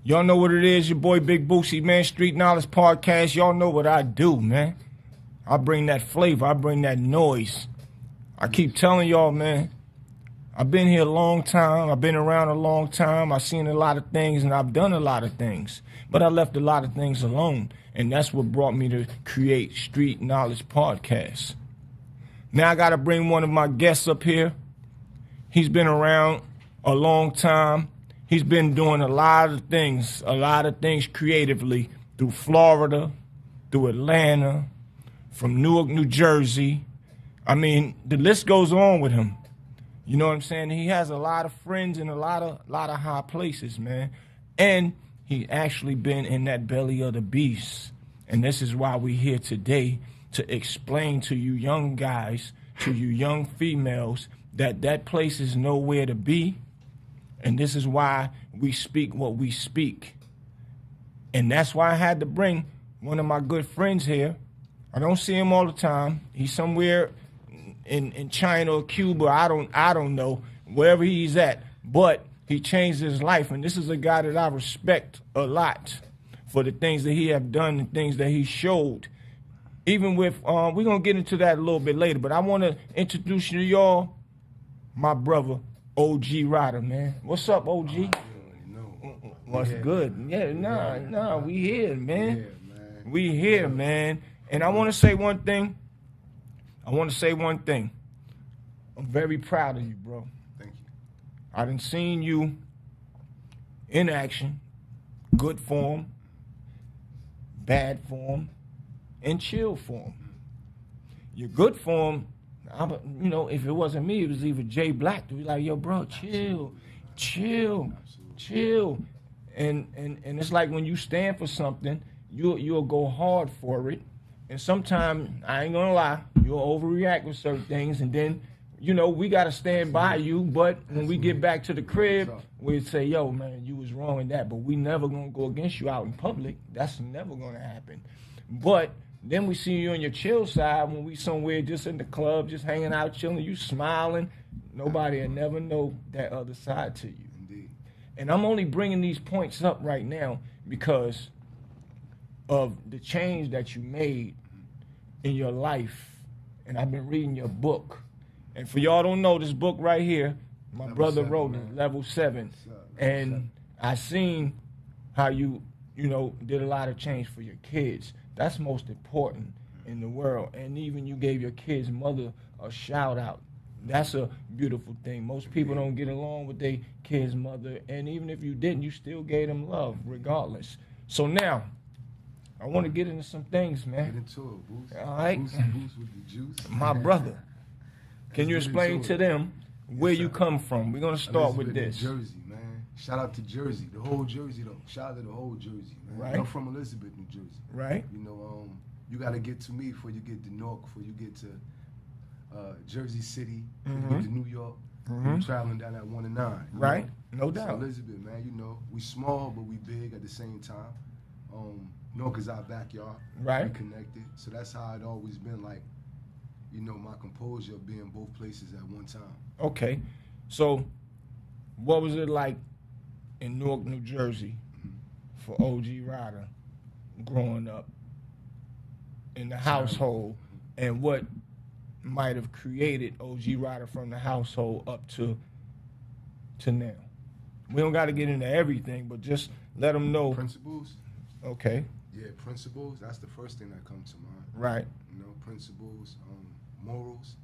Y'all know what it is, your boy Big Boosie, man. Street Knowledge Podcast. Y'all know what I do, man. I bring that flavor. I bring that noise. I keep telling y'all, man, I've been here a long time. I've been around a long time. I've seen a lot of things, and I've done a lot of things. But I left a lot of things alone, and that's what brought me to create Street Knowledge Podcast. Now I got to bring one of my guests up here. He's been around a long time. He's been doing a lot of things creatively through Florida, through Atlanta, from Newark, New Jersey. I mean, the list goes on with him. You know what I'm saying? He has a lot of friends in a lot of high places, man. And he actually been in that belly of the beast. And this is why we're here today, to explain to you young guys, to you young females, that place is nowhere to be. And this is why we speak what we speak. And that's why I had to bring one of my good friends here. I don't see him all the time. He's somewhere in China or Cuba. I don't know, wherever he's at. But he changed his life. And this is a guy that I respect a lot for the things that he have done, the things that he showed. Even with, we're going to get into that a little bit later. But I want to introduce you to y'all, my brother, OG Ryder, man. What's up, OG? What's good? Yeah, nah, we here, man. Yeah, man. We here, man. And I want to say one thing. I'm very proud of you, bro. Thank you. I done seen you in action, good form, bad form, and chill form. Your good form, if it wasn't me, it was either Jay Black to be like, yo, bro, chill. And it's like when you stand for something, you'll go hard for it. And sometimes, I ain't gonna lie, you'll overreact with certain things, and then, we gotta stand by you. But when we get back to the crib, we'd say, yo, man, you was wrong in that, but we never gonna go against you out in public. That's never gonna happen. But then we see you on your chill side when we somewhere just in the club, just hanging out, chilling, you smiling. Nobody will never know that other side to you. Indeed. And I'm only bringing these points up right now because of the change that you made in your life. And I've been reading your book. And for y'all don't know, this book right here, my brother wrote it, Level 7. And I seen how you did a lot of change for your kids. That's most important in the world. And even you gave your kid's mother a shout out. That's a beautiful thing. Most people don't get along with their kid's mother. And even if you didn't, you still gave them love regardless. So now, I want to get into some things, man. Get into it, Boost. All right. Boost with the juice. My brother, can you explain to them where you come from? We're going to start with this. Jersey, man. Shout out to Jersey, the whole Jersey, though. Shout out to the whole Jersey, man. Right. I'm from Elizabeth, New Jersey. Right. You got to get to me before you get to Newark, before you get to Jersey City, before you get to New York. You're traveling down that 1 and 9. Right. No doubt. So Elizabeth, man, we small, but we big at the same time. Newark is our backyard. Right. We connected. So that's how it always been, like, my composure of being both places at one time. Okay. So what was it like in Newark, New Jersey for OG Ryder growing up in the household, and what might have created OG Ryder from the household up to now? We don't got to get into everything, but just let them know. Principles? Okay. Yeah, principles. That's the first thing that comes to mind. Right. Principles, morals.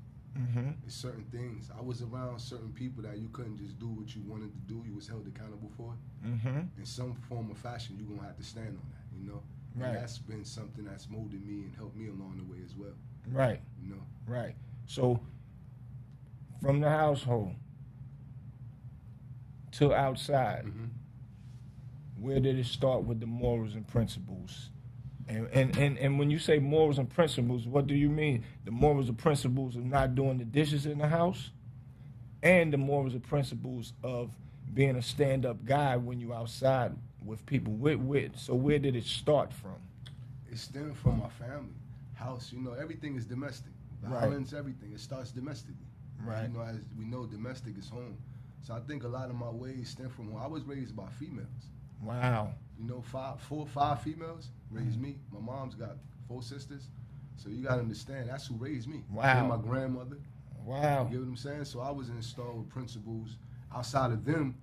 It's certain things. I was around certain people that you couldn't just do what you wanted to do. You was held accountable for it. In some form or fashion, you're going to have to stand on that, Right. And that's been something that's molded me and helped me along the way as well. Right. Right. So from the household to outside, where did it start with the morals and principles? And when you say morals and principles, what do you mean? The morals and principles of not doing the dishes in the house, and the morals and principles of being a stand-up guy when you outside with people. So where did it start from? It stemmed from my family, house. Everything is domestic. Violence, everything. It starts domestically. Right. As we know, domestic is home. So I think a lot of my ways stem from home. I was raised by females. Wow. You know, 4 or 5 females raised me. My mom's got 4 sisters. So you got to understand, that's who raised me. Wow. And my grandmother. Wow. You get what I'm saying? So I was installed with principles. Outside of them,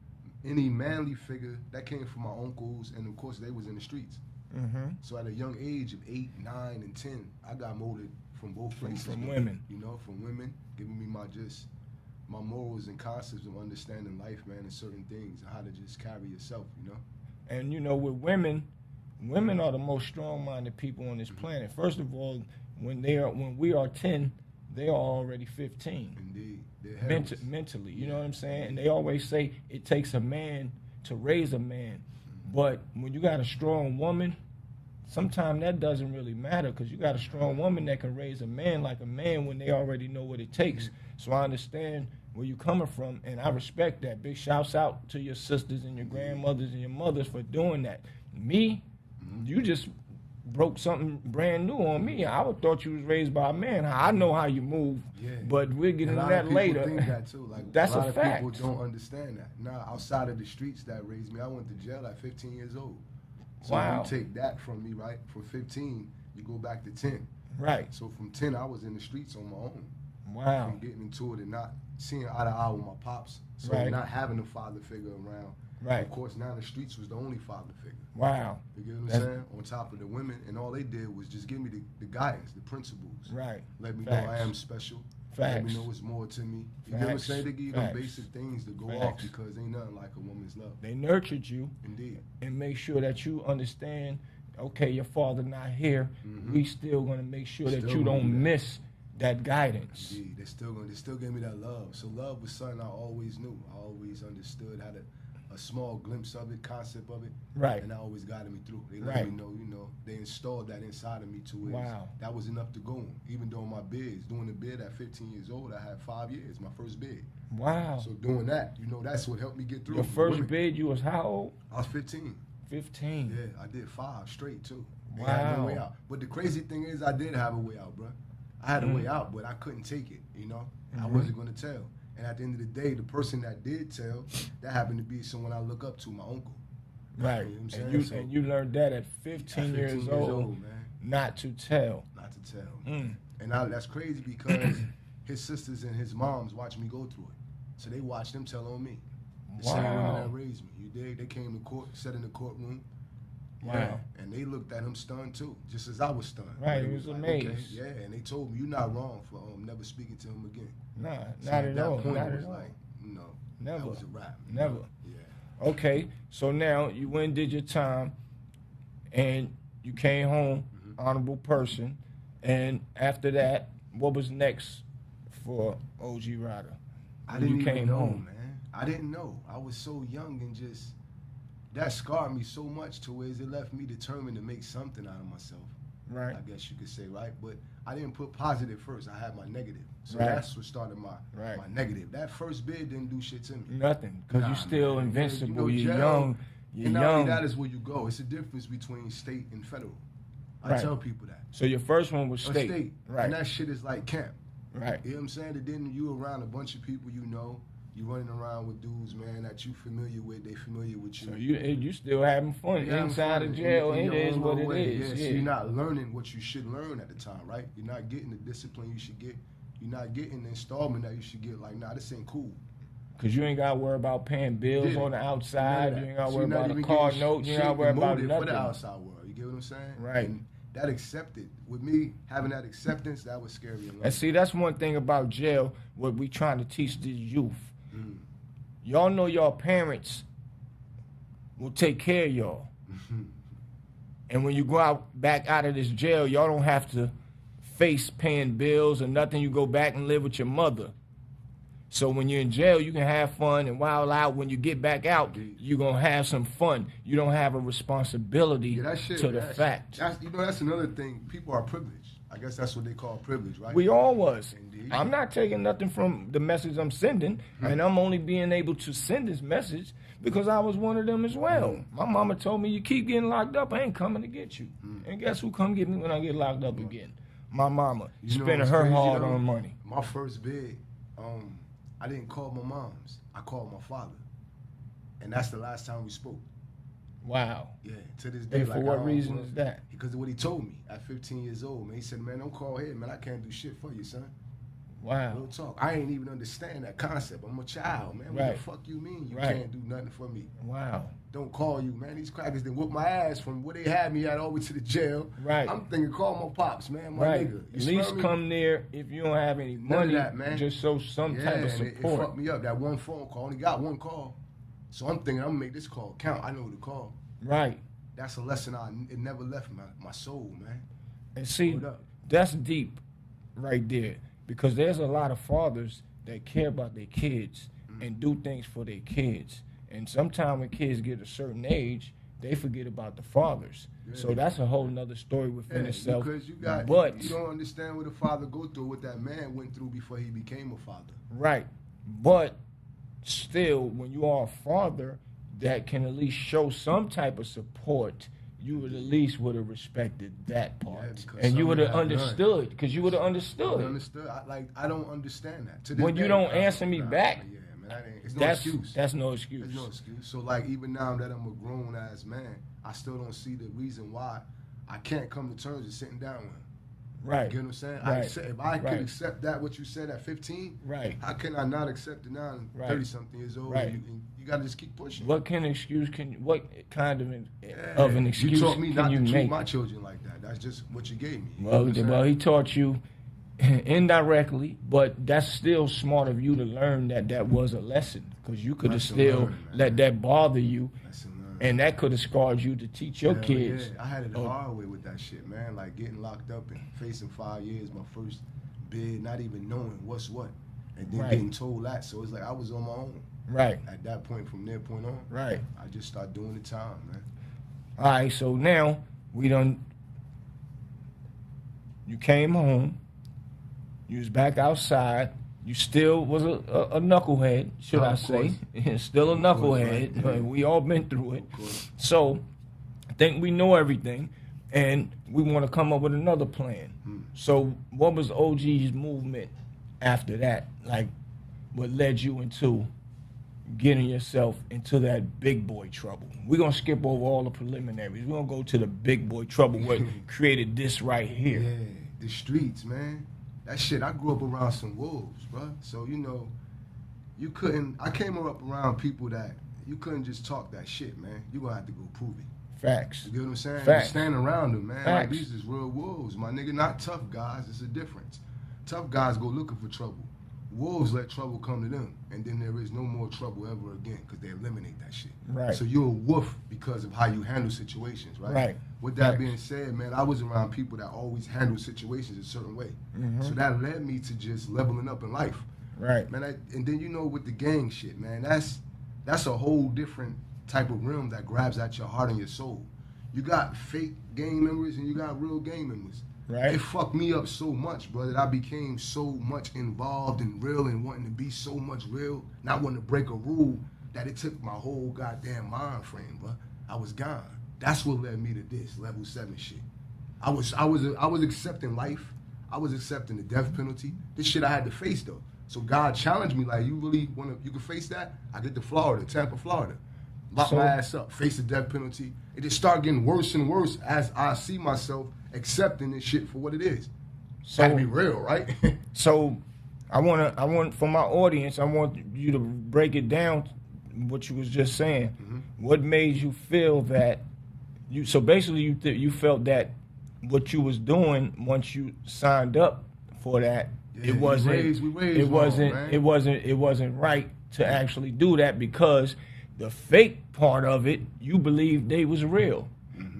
any manly figure, that came from my uncles, and of course they was in the streets. So at a young age of 8, 9, and 10, I got molded from both places. From women. You know, from women, giving me my morals and concepts of understanding life, man, and certain things, and how to just carry yourself, you know? And, you know, with women are the most strong-minded people on this planet. First of all, when we are 10, they are already 15. Indeed. They're mentally, you know what I'm saying? And they always say it takes a man to raise a man. But when you got a strong woman, sometimes that doesn't really matter, because you got a strong woman that can raise a man like a man when they already know what it takes. So I understand where you're coming from, and I respect that. Big shouts out to your sisters and your grandmothers and your mothers for doing that. Me, you just broke something brand new on me. I would thought you was raised by a man. I know how you move, but we'll get into that later. Think that too. Like, that's a lot a of fact. people don't understand that. Now, outside of the streets that raised me, I went to jail at 15 years old. So wow. you take that from me, right? From 15, you go back to 10. Right. So from 10, I was in the streets on my own. Wow. From getting into it and not seeing eye to eye with my pops. So not having a father figure around. Right. Of course, now the streets was the only father figure. Wow. You get what I'm saying? On top of the women, and all they did was just give me the guidance, the principles. Right. Let me know I am special. Facts. Let me know it's more to me. You get what I'm saying? They give you them basic things to go off, because ain't nothing like a woman's love. They nurtured you. Indeed. And make sure that you understand, okay, your father not here. We still going to make sure that you don't miss that guidance. Indeed. They still gave me that love. So love was something I always knew. I always understood how to, a small glimpse of it, concept of it. Right. And that always guided me through. They let me know, you know, they installed that inside of me to where that was enough to go on. Even doing my bids, doing the bid at 15 years old, I had 5 years, my first bid. Wow. So doing that, you know, that's what helped me get through. Your first bid, you was how old? I was 15. 15. Yeah, I did 5 straight too. Wow. I had no way out. But the crazy thing is, I did have a way out, bro. I had a way out, but I couldn't take it, you know? I wasn't going to tell. And at the end of the day, the person that did tell, that happened to be someone I look up to, my uncle. Right. You know what I'm saying? And you learned that at 15 years old, man. Not to tell. Mm. And that's crazy, because his sisters and his moms watched me go through it. So they watched them tell on me. The same women that raised me. You dig? They came to court, sat in the courtroom. Wow. Yeah, and they looked at him stunned too, just as I was stunned. Right, it was like, amazed. Okay, yeah, and they told me, you're not wrong for never speaking to him again. Nah, so not at all. Point, not it was at all. like, no, Never. that was a wrap. Never. Yeah. Okay, so now you went and did your time, and you came home, honorable person, and after that, what was next for OG Ryder? I didn't even know, man. I didn't know. I was so young, and just that scarred me so much to where it left me determined to make something out of myself. Right. I guess you could say, right? But I didn't put positive first. I had my negative. So that's what started my negative. That first bid didn't do shit to me. Nothing, because you're still invincible. You know, you're young. You're and young. That is where you go. It's a difference between state and federal. I tell people that. So your first one was state. Right. And that shit is like camp. Right. You know what I'm saying? And then you around a bunch of people you know. You running around with dudes, man, that you familiar with. They familiar with you. So you still having fun inside of jail. It is what it is. Yeah. So you're not learning what you should learn at the time, right? You're not getting the discipline you should get. You're not getting the installment that you should get. Like, nah, this ain't cool. Because you ain't got to worry about paying bills on the outside. You ain't got to worry about a car note. You ain't got to worry about nothing. For the outside world. You get what I'm saying? Right. And that accepted, with me having that acceptance, that was scary. And see, that's one thing about jail, what we trying to teach these youth. Y'all know your parents will take care of y'all. And when you go back out of this jail, y'all don't have to face paying bills or nothing. You go back and live with your mother. So when you're in jail, you can have fun and wild out. When you get back out, you're going to have some fun. You don't have a responsibility to the fact. That's another thing. People are privileged. I guess that's what they call privilege, right? We all was. Indeed. I'm not taking nothing from the message I'm sending, and I'm only being able to send this message because I was one of them as well. My mama told me, you keep getting locked up, I ain't coming to get you. And guess who come get me when I get locked up again? My mama, spending her hard-earned money. My first bid, I didn't call my mom's. I called my father. And that's the last time we spoke. Wow. Yeah, to this day. And for what reason is that? Because of what he told me at 15 years old, man. He said, man, don't call here, man. I can't do shit for you, son. Wow. Real talk. I ain't even understand that concept. I'm a child, man. What the fuck you mean you can't do nothing for me? Wow. Don't call you, man. These crackers done whoop my ass from where they had me at all the way to the jail. Right. I'm thinking, call my pops, man. My nigga. At least come there if you don't have any money. That, man. Just show some type of support. It fucked me up. That one phone call. Only got one call. So I'm thinking, I'm going to make this call count. I know who to call. Right. That's a lesson it never left my soul, man. And see, that's deep right there. Because there's a lot of fathers that care about their kids and do things for their kids. And sometimes when kids get a certain age, they forget about the fathers. Yeah. So that's a whole nother story within itself. Because you don't understand what a father go through, what that man went through before he became a father. Right. But still, when you are a father that can at least show some type of support, you would at least would have respected that part, and you would have understood. Because you would have understood. I don't understand that. To this when day, you don't answer me back, yeah, man, it's no excuse. That's no excuse. There's no excuse. So like even now that I'm a grown ass man, I still don't see the reason why I can't come to terms with sitting down with him. Right. You get what I'm saying? Right. If I could accept that, what you said at 15, right? How can I not accept it now at 30-something years old? Right. You got to just keep pushing. What kind of an excuse you taught me not to treat make? My children like that. That's just what you gave me. Well, he taught you indirectly, but that's still smart of you to learn that was a lesson, because you could have still let that bother you. And that could have scarred you to teach your kids. Yeah. I had it the hard way with that shit, man. Like getting locked up and facing 5 years, my first bid, not even knowing what's what. And then getting told that. So it's like I was on my own. Right. At that point, from that point on. Right. I just started doing the time, man. All right, so now you came home. You was back outside. You still was a knucklehead, should I say. Still a knucklehead. Right. We all been through it. So I think we know everything, and we want to come up with another plan. So what was OG's movement after that? Like, what led you into getting yourself into that big boy trouble? We're going to skip over all the preliminaries. We're going to go to the big boy trouble, what created this right here. Yeah, the streets, man. That shit, I grew up around some wolves, bro. So, I came up around people that you couldn't just talk that shit, man. You gonna have to go prove it. Facts. You get what I'm saying? Facts. You stand around them, man. Facts. Like, these is real wolves, my nigga. Not tough guys, it's a difference. Tough guys go looking for trouble. Wolves let trouble come to them, and then there is no more trouble ever again, because they eliminate that shit. Right. So you're a wolf because of how you handle situations, right? Right. With that being said, man, I was around people that always handle situations a certain way. So that led me to just leveling up in life. Right. Man, and then with the gang shit, man, that's a whole different type of realm that grabs at your heart and your soul. You got fake gang members and you got real gang members. Right. It fucked me up so much, bro, that I became so much involved and real and wanting to be so much real, not wanting to break a rule, that it took my whole goddamn mind frame, bro. I was gone. That's what led me to this level 7 shit. I was accepting life. I was accepting the death penalty. This shit I had to face though. So God challenged me, like, you can face that? I get to Florida, Tampa, Florida. Lock my ass up, face the death penalty. It just started getting worse and worse as I see myself accepting this shit for what it is. So to be real, right? So I want for my audience, I want you to break it down what you was just saying. What made you feel that so basically you felt that what you was doing once you signed up for that, it wasn't right to actually do that, because the fake part of it, you believed they was real,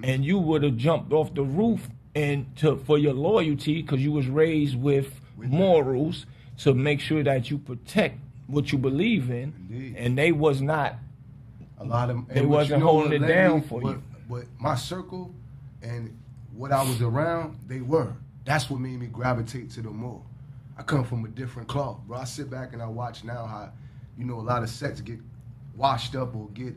and you would have jumped off the roof for your loyalty, because you was raised with morals to make sure that you protect what you believe in. Indeed. And they was not. A lot of they wasn't holding it down for you. But my circle and what I was around, they were. That's what made me gravitate to them more. I come from a different cloth, bro. I sit back and I watch now how, a lot of sets get washed up or get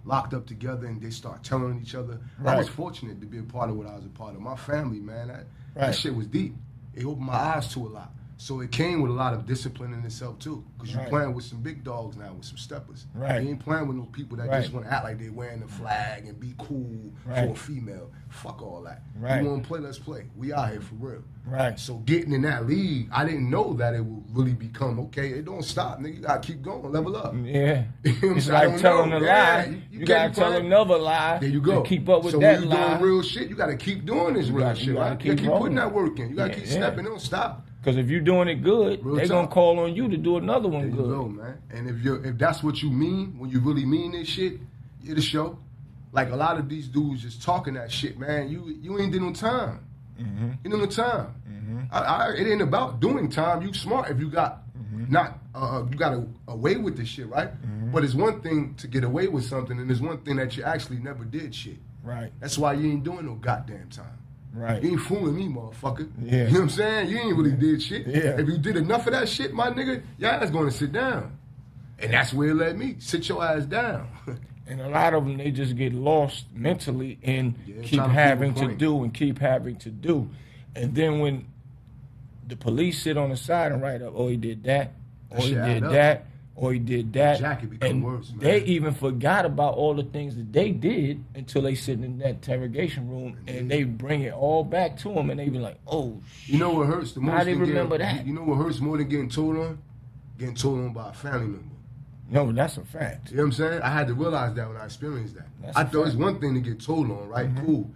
locked up together and they start telling each other. Right. I was fortunate to be a part of what I was a part of. My family, man, that shit was deep. It opened my eyes to a lot. So it came with a lot of discipline in itself too, because you're Right. playing with some big dogs now, with some steppers. Right. You ain't playing with no people that Right. just want to act like they wearing the flag and be cool Right. for a female. Fuck all that. Right. You want to play? Let's play. We out here for real. Right. So getting in that league, I didn't know that it would really become okay. It don't stop, nigga. You gotta keep going, level up. Yeah. You know what I'm It's saying? I like don't telling know. a Yeah, lie. You can't gotta be tell playing. another lie. There you go. To keep up with so that when you lie. doing real shit, you gotta keep doing this real shit, you gotta right? keep Keep rolling. putting that work in. You gotta Yeah, keep yeah. stepping. Don't stop. Because if you're doing it good, Real they're going talk. to call on you to do another one There you good. go, man. And if that's what you mean, when you really mean this shit, it'll show. Like a lot of these dudes just talking that shit, man. You ain't did no time. Mm-hmm. You know no time. Mm-hmm. It ain't about doing time. You smart if you got not you got away with this shit, right? Mm-hmm. But it's one thing to get away with something, and it's one thing that you actually never did shit. Right. That's why you ain't doing no goddamn time. Right. You ain't fooling me, motherfucker. Yeah. You know what I'm saying? You ain't really did shit. Yeah. If you did enough of that shit, my nigga, your ass gonna sit down. And that's where it led me. Sit your ass down. And a lot of them, they just get lost mentally and keep trying to having prove a to point. do and keep having to do. And then when the police sit on the side and write up, oh, he did that, or he shit add did up. that, or he did that. Jacket become and worse, man. they even forgot about all the things that they did until they sit in that interrogation room and they bring it all back to them and they be like, oh, You know what hurts the most? How they than remember getting, that? You know what hurts more than getting told on? Getting told on by a family member. no, that's a fact. You know what I'm saying? I had to realize that when I experienced that. That's I a thought it's fact. one thing to get told on, right? Cool.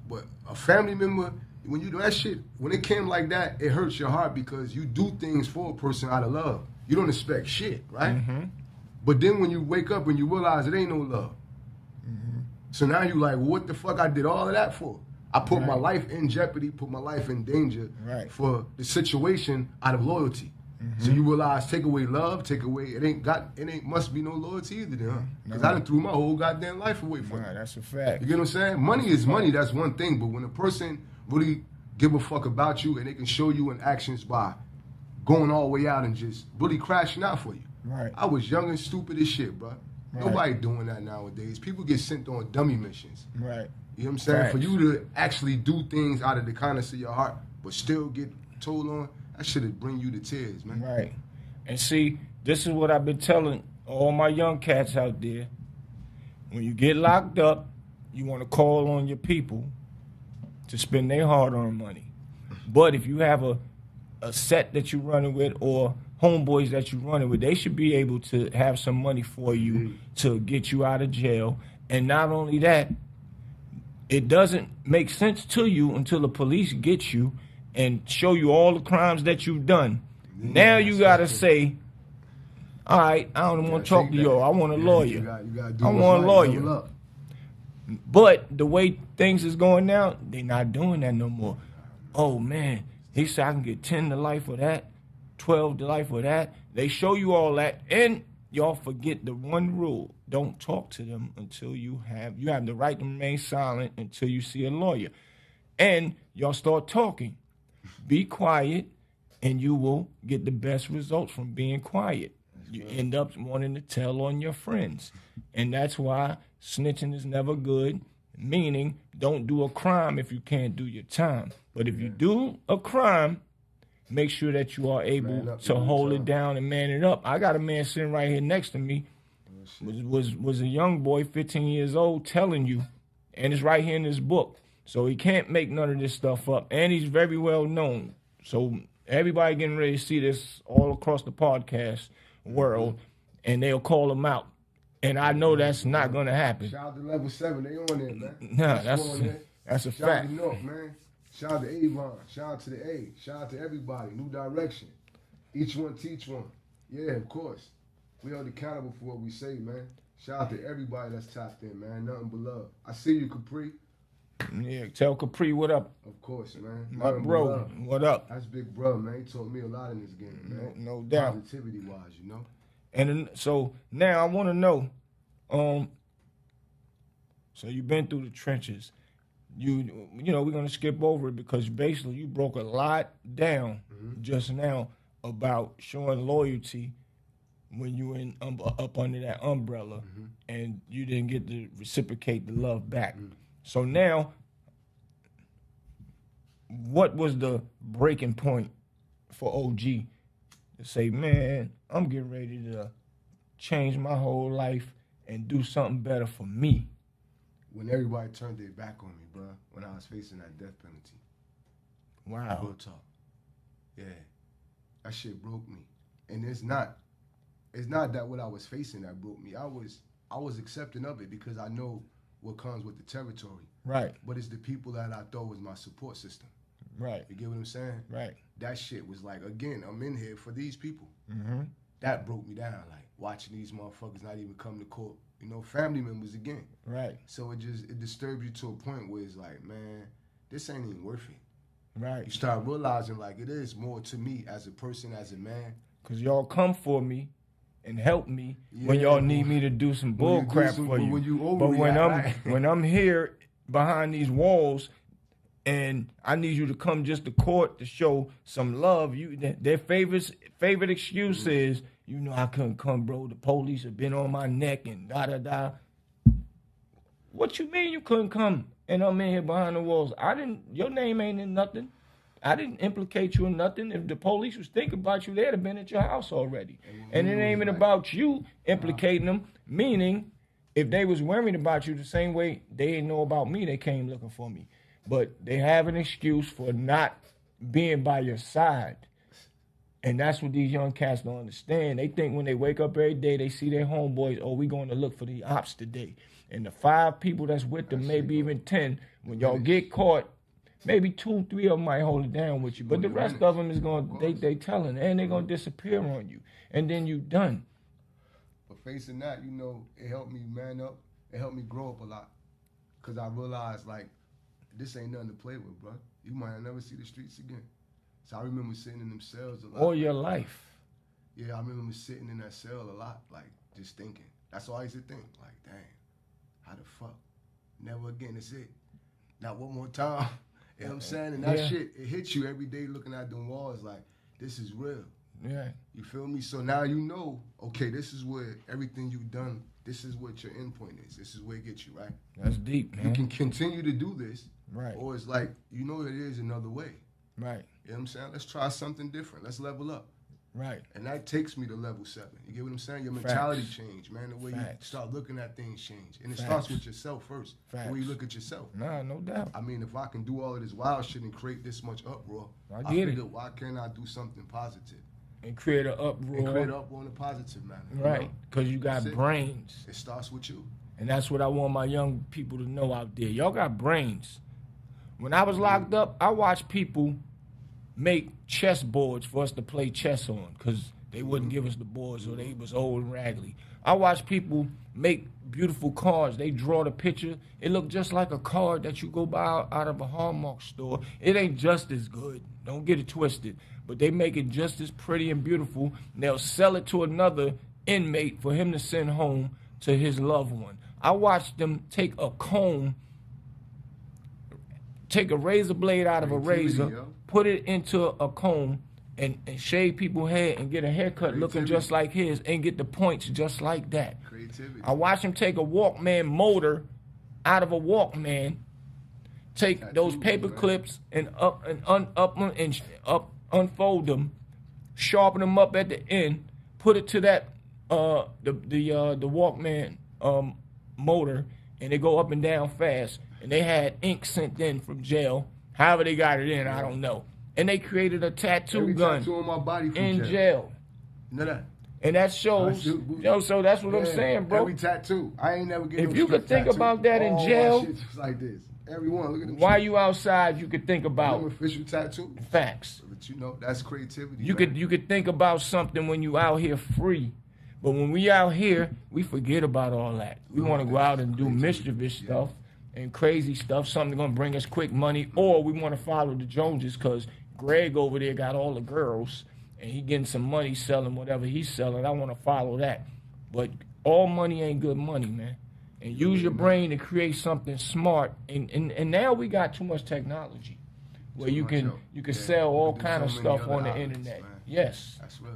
But a family member, when you do that shit, when it came like that, it hurts your heart because you do things for a person out of love. You don't expect shit, right? But then when you wake up and you realize it ain't no love. So now you like, well, what the fuck I did all of that for? I put my life in jeopardy, put my life in danger for the situation out of loyalty. So you realize, take away love, take away, it ain't must be no loyalty either then, huh? Because I done threw my whole goddamn life away for Nah, it. that's a fact. You get what I'm saying? Money is money, that's one thing, but when a person really give a fuck about you and they can show you in actions by going all the way out and just really crashing out for you. Right. I was young and stupid as shit, bro. Right. Nobody doing that nowadays. People get sent on dummy missions. Right. You know what I'm saying? Facts. For you to actually do things out of the kindness of your heart, but still get told on, that should bring you to tears, man. Right. And see, this is what I've been telling all my young cats out there. When you get locked up, you want to call on your people to spend their hard-earned money. But if you have a set that you're running with or homeboys that you're running with, they should be able to have some money for you to get you out of jail. And not only that, it doesn't make sense to you until the police get you and show you all the crimes that you've done. Now you gotta say, all right, I don't want to talk to you. I want a lawyer. You gotta do I what's want a right, lawyer. level up. But the way things is going now, they not doing that no more. Oh man, he said I can get 10 to life for that, 12 to life for that. They show you all that, and y'all forget the one rule: don't talk to them until you have the right to remain silent until you see a lawyer, and y'all start talking. Be quiet, and you will get the best results from being quiet. You end up wanting to tell on your friends. And that's why snitching is never good, meaning don't do a crime if you can't do your time. But if you do a crime, make sure that you are able to hold it down and man it up. I got a man sitting right here next to me, was a young boy, 15 years old, telling you, and it's right here in this book. So he can't make none of this stuff up. And he's very well known. So everybody getting ready to see this all across the podcast world, and they'll call him out. And I know that's not going to happen. Shout out to Level 7, they on there, man. Nah, that's a Shout out fact. to North, man. Shout out to Avon. Shout out to the A. Shout out to everybody. New direction. Each one teach one. Yeah, of course. We held accountable for what we say, man. Shout out to everybody that's tapped in, man. Nothing but love. I see you, Capri. Yeah, tell Capri what up. Of course, man. My Nothing but bro, love. what up? That's big bro, man. He taught me a lot in this game, man. No doubt. Positivity-wise, you know? And then, so now I want to know, so you've been through the trenches. You know, we're going to skip over it because basically you broke a lot down just now about showing loyalty when you were up under that umbrella and you didn't get to reciprocate the love back. So now, what was the breaking point for OG to say, man, I'm getting ready to change my whole life and do something better for me. When everybody turned their back on me, bro, when I was facing that death penalty. Wow. Real talk. Yeah. That shit broke me. And it's not that what I was facing that broke me. I was accepting of it because I know what comes with the territory. Right. But it's the people that I thought was my support system. Right. You get what I'm saying? Right. That shit was like, again, I'm in here for these people. Mm-hmm. That broke me down, like watching these motherfuckers not even come to court. You know, family members again. Right. So it disturbs you to a point where it's like, man, this ain't even worth it. Right. You start realizing like it is more to me as a person, as a man. Cause y'all come for me and help me when y'all need me to do some bull crap for you. But when I'm here behind these walls and I need you to come just to court to show some love, their favorite excuse is, you know, I couldn't come, bro. The police have been on my neck and da-da-da. What you mean you couldn't come and I'm in here behind the walls? Your name ain't in nothing. I didn't implicate you in nothing. If the police was thinking about you, they'd have been at your house already. And it ain't even about you implicating them, meaning if they was worried about you the same way they didn't know about me, they came looking for me. But they have an excuse for not being by your side. And that's what these young cats don't understand. They think when they wake up every day, they see their homeboys, oh, we going to look for the ops today. And the 5 people that's with them, maybe even 10, when y'all get caught, maybe 2, 3 of them might hold it down with you. But the rest of them is going to, they telling, and they're going to disappear on you. And then you done. But facing that, you know, it helped me man up. It helped me grow up a lot. Because I realized, like, this ain't nothing to play with, bro. You might never see the streets again. So I remember sitting in them cells a lot. All your life. Yeah, I remember sitting in that cell a lot, like, just thinking. That's all I used to think. Like, dang, how the fuck? Never again, that's it. Not one more time. You know what I'm saying? And that shit, it hits you every day looking at them walls like, this is real. Yeah. You feel me? So now you know, okay, this is where everything you've done, this is what your end point is. This is where it gets you, right? That's deep, man. You can continue to do this. Right. Or it's like, you know it is another way. Right. You know what I'm saying? Let's try something different. Let's level up. Right. And that takes me to level 7. You get what I'm saying? Your mentality change, man. The way you start looking at things change. And it starts with yourself first. The way you look at yourself. Nah, no doubt. I mean, if I can do all of this wild shit and create this much uproar, I figure, why can't I do something positive? And create an uproar. And create an uproar in a positive manner. Right. Because you got brains. It starts with you. And that's what I want my young people to know out there. Y'all got brains. When I was locked up, I watched people make chess boards for us to play chess on because they wouldn't give us the boards or they was old and raggedy. I watched people make beautiful cards. They draw the picture. It looked just like a card that you go buy out of a Hallmark store. It ain't just as good. Don't get it twisted. But they make it just as pretty and beautiful. And they'll sell it to another inmate for him to send home to his loved one. I watched them take a comb, take a razor blade out of a razor, put it into a comb, and shave people's hair and get a haircut looking just like his and get the points just like that. Creativity. I watched him take a Walkman motor out of a Walkman, take those paper clips and unfold them, sharpen them up at the end, put it to that the Walkman motor, and they go up and down fast. And they had ink sent in from jail. However they got it in, I don't know. And they created a tattoo gun tattoo on my body from in jail. You know that? And that shows, so that's what I'm saying, bro. Every tattoo. I ain't never getting If you could think about that in jail, shit just like this. Everyone, look at them. While you outside, you could think about official tattoo. Facts. But you know, that's creativity. You could think about something when you out here free. But when we out here, we forget about all that. We want to go out and do mischievous stuff and crazy stuff, something going to bring us quick money, or we want to follow the Joneses because Greg over there got all the girls and he getting some money selling whatever he's selling. I want to follow that. But all money ain't good money, man. And use your brain to create something smart. And now we got too much technology where you can sell all kind of stuff on the internet. Man. Yes. That's real.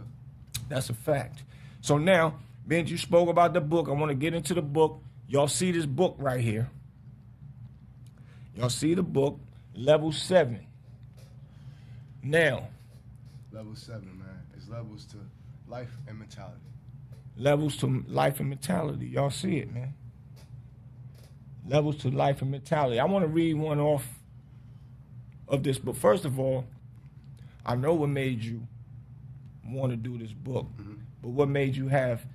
That's a fact. So now, Benj, you spoke about the book. I want to get into the book. Y'all see this book right here. Y'all see the book, Level 7. Now, Level 7, man. It's levels to life and mentality. Levels to life and mentality. Y'all see it, man. Levels to life and mentality. I want to read one off of this, but first of all, I know what made you want to do this book, but what made you have,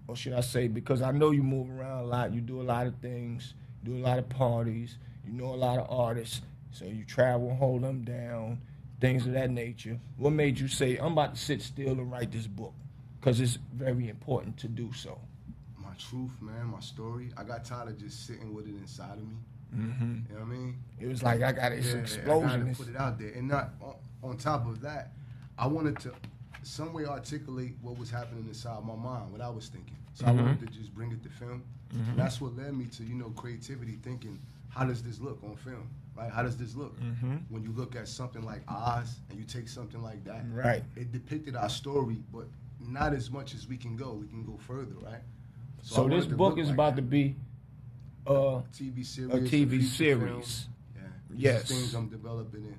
or should I say, because I know you move around a lot, you do a lot of things, you do a lot of parties, you know a lot of artists, so you travel, hold them down, things of that nature. What made you say, I'm about to sit still and write this book? Because it's very important to do so. My truth, man, my story. I got tired of just sitting with it inside of me. You know what I mean? It was like, I got this explosion. I got to put it out there. And not on top of that, I wanted to some way articulate what was happening inside my mind, what I was thinking. So I wanted to just bring it to film. And that's what led me to, creativity, thinking, how does this look on film? Right? How does this look? When you look at something like Oz and you take something like that, right? It depicted our story, but not as much as we can go. We can go further, right? So this book is about to be a TV series. A TV series. Yeah. Yes. Things I'm developing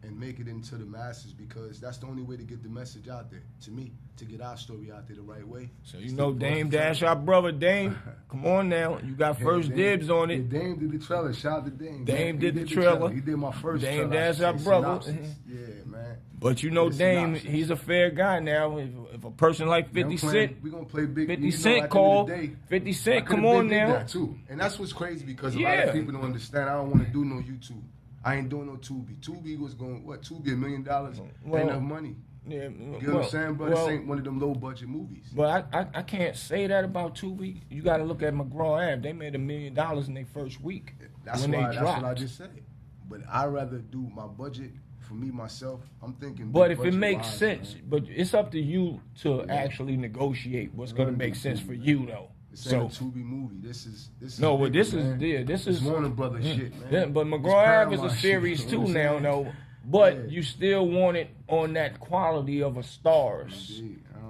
and make it into the masses, because that's the only way to get the message out there, to me, to get our story out there the right way. So Dame Dash, our brother Dame, come on now, you got first dibs on it. Yeah, Dame did the trailer. Shout out to Dame. Dame did the trailer. He did my first Dame trailer. Dash, our brother. Yeah, man. But Dame, he's a fair guy now. If a person like 50 Cent, we're gonna play big. 50 Cent call. 50 Cent, come on now. That too. And that's what's crazy, because a lot of people don't understand. I don't want to do no YouTube. I ain't doing no Tubi. Tubi was going, Tubi $1 million? Ain't enough money. Yeah, you know what I'm saying, bro? This ain't one of them low budget movies. But I can't say that about Tubi. You got to look at McGraw Ave. They made $1 million in their first week. That's what I just said. But I'd rather do my budget for me, myself. I'm thinking. But if it makes sense, man. But it's up to you to actually negotiate what's going to make sense for you, though. This ain't a Tubi movie. This is no, but this is Warner Brothers shit, man. Yeah, but McGraw Ave is a series too now, though. But you still want it on that quality of a Stars,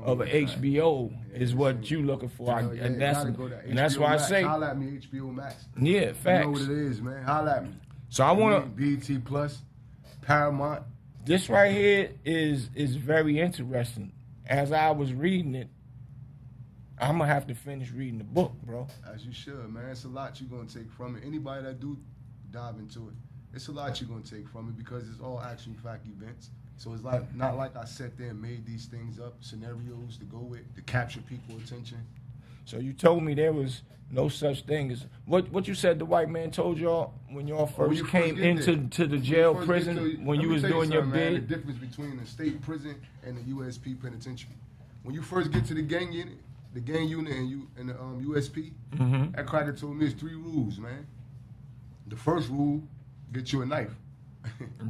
of an HBO, is what you looking for, and that's why I say. Holla at me, HBO Max. Yeah, facts. You know what it is, man. Holla at me. So I want to BT Plus, Paramount. This right here is very interesting. As I was reading it, I'm gonna have to finish reading the book, bro. As you should, man. It's a lot you're gonna take from it. Anybody that do dive into it, it's a lot you're gonna take from it, because it's all action fact events. So it's like not like I sat there and made these things up, scenarios to go with, to capture people's attention. So you told me there was no such thing as what you said the white man told y'all when y'all first came into the jail prison when you was doing your bid. The difference between the state prison and the USP penitentiary. When you first get to the gang unit and the USP, that cracker told me it's 3 rules, man. The first rule, get you a knife.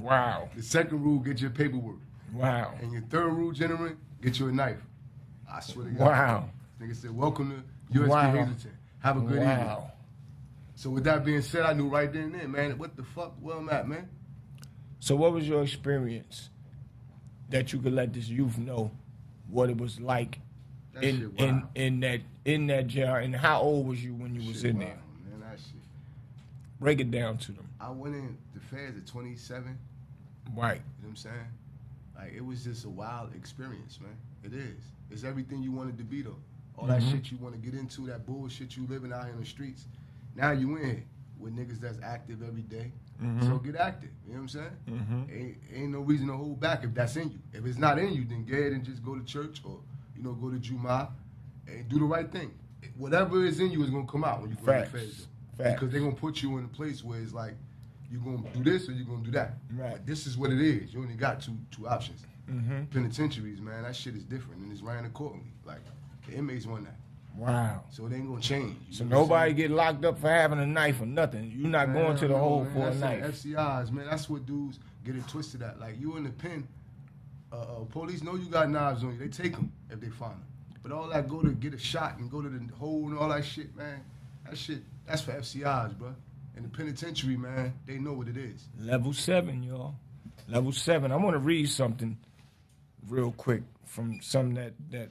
Wow. The second rule, get your paperwork. Wow. And your third rule, gentlemen, get you a knife. I swear to God. Wow. Nigga said, welcome to USP Hazleton. Have a good evening. So with that being said, I knew right then and there, man, what the fuck, where I'm at, man. So what was your experience that you could let this youth know what it was like in that jail, and how old was you when you was in there? Man, that shit. Break it down to them. I went in the feds at 27. Right. You know what I'm saying? Like, it was just a wild experience, man. It is. It's everything you wanted to be, though. All that shit you want to get into, that bullshit you living out here in the streets. Now you in here with niggas that's active every day. So get active. You know what I'm saying? Ain't no reason to hold back if that's in you. If it's not in you, then go ahead and just go to church or, go to Juma and do the right thing. Whatever is in you is going to come out when you go to the feds. Because they're going to put you in a place where it's like, you're going to do this or you're going to do that. Right. But this is what it is. You only got two options. Penitentiaries, man, that shit is different, and it's ran accordingly. Like, the inmates want that. Wow. So it ain't going to change. So nobody get locked up for having a knife or nothing. You're not going to the hole for a knife. FCIs, man, that's what dudes get it twisted at. Like, you in the pen, police know you got knives on you. They take them if they find them. But all that go to get a shot and go to the hole and all that shit, man, that's for FCIs, bro. In the penitentiary, man, they know what it is. Level 7, y'all. Level 7. I want to read something real quick from something that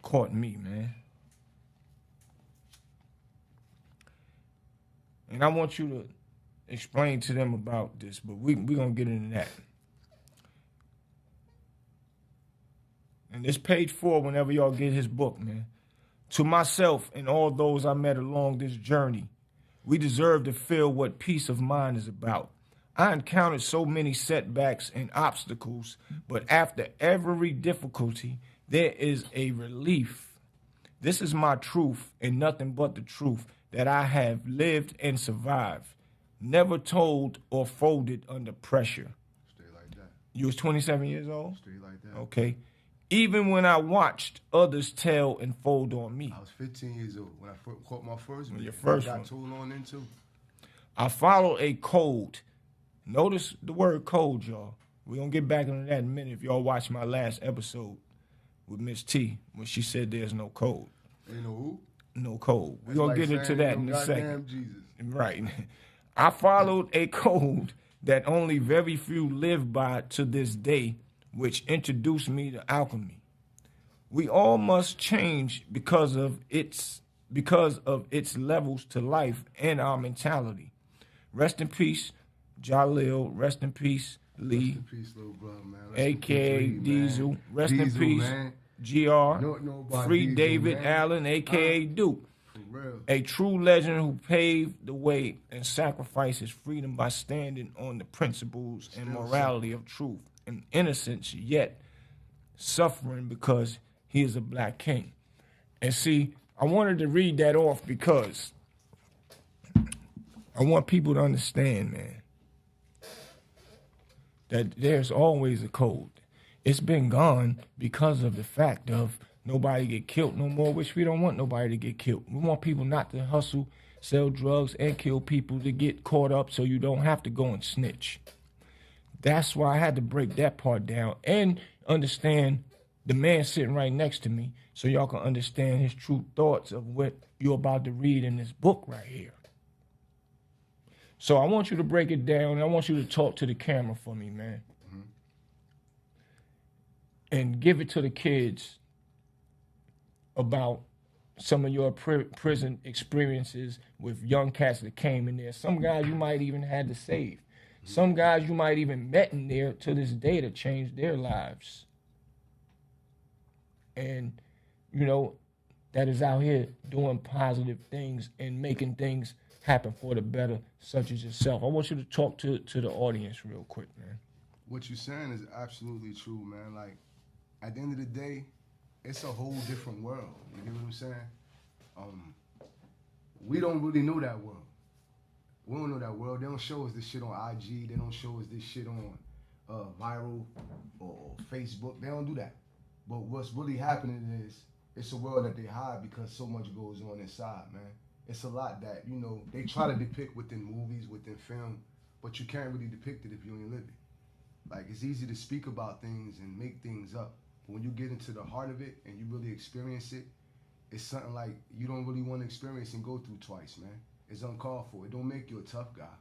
caught me, man. And I want you to explain to them about this, but we're going to get into that. And it's page 4 whenever y'all get his book, man. To myself and all those I met along this journey, we deserve to feel what peace of mind is about. I encountered so many setbacks and obstacles, but after every difficulty, there is a relief. This is my truth and nothing but the truth that I have lived and survived, never told or folded under pressure. Straight like that. You was 27 years old? Straight like that. Okay. Even when I watched others tell and fold on me. I was 15 years old when I caught my first one. Your first got one. told on into. I followed a code. Notice the word code, y'all. We're going to get back into that in a minute if y'all watch my last episode with Miss T when she said there's no code. Ain't no who? No code. We're That's going to like get into saying, that in a goddamn second. Jesus. Right. I followed a code that only very few live by to this day, which introduced me to alchemy. We all must change because of its levels to life and our mentality. Rest in peace, Jalil. Rest in peace, Lee. Rest in peace, little brother, man. A.K.A. Diesel. Man. Rest Diesel, in peace, man. G.R. Free Diesel, David man. Allen, A.K.A. Duke. For real. A true legend who paved the way and sacrificed his freedom by standing on the principles and morality of truth and innocence, yet suffering because he is a black king. And see, I wanted to read that off because I want people to understand, man, that there's always a code. It's been gone because of the fact of nobody get killed no more, which we don't want nobody to get killed. We want people not to hustle, sell drugs, and kill people to get caught up so you don't have to go and snitch. That's why I had to break that part down and understand the man sitting right next to me so y'all can understand his true thoughts of what you're about to read in this book right here. So I want you to break it down, and I want you to talk to the camera for me, man. Mm-hmm. And give it to the kids about some of your prison experiences with young cats that came in there. Some guys you might even had to save. Some guys you might even met in there to this day that changed their lives. And, you know, that is out here doing positive things and making things happen for the better, such as yourself. I want you to talk to the audience real quick, man. What you're saying is absolutely true, man. Like, at the end of the day, it's a whole different world. You get what I'm saying? We don't really know that world. We don't know that world. They don't show us this shit on IG. They don't show us this shit on Viral or Facebook. They don't do that. But what's really happening is it's a world that they hide because so much goes on inside, man. It's a lot that, you know, they try to depict within movies, within film, but you can't really depict it if you ain't live it. Like, it's easy to speak about things and make things up. But when you get into the heart of it and you really experience it, it's something like you don't really want to experience and go through twice, man. It's uncalled for. It don't make you a tough guy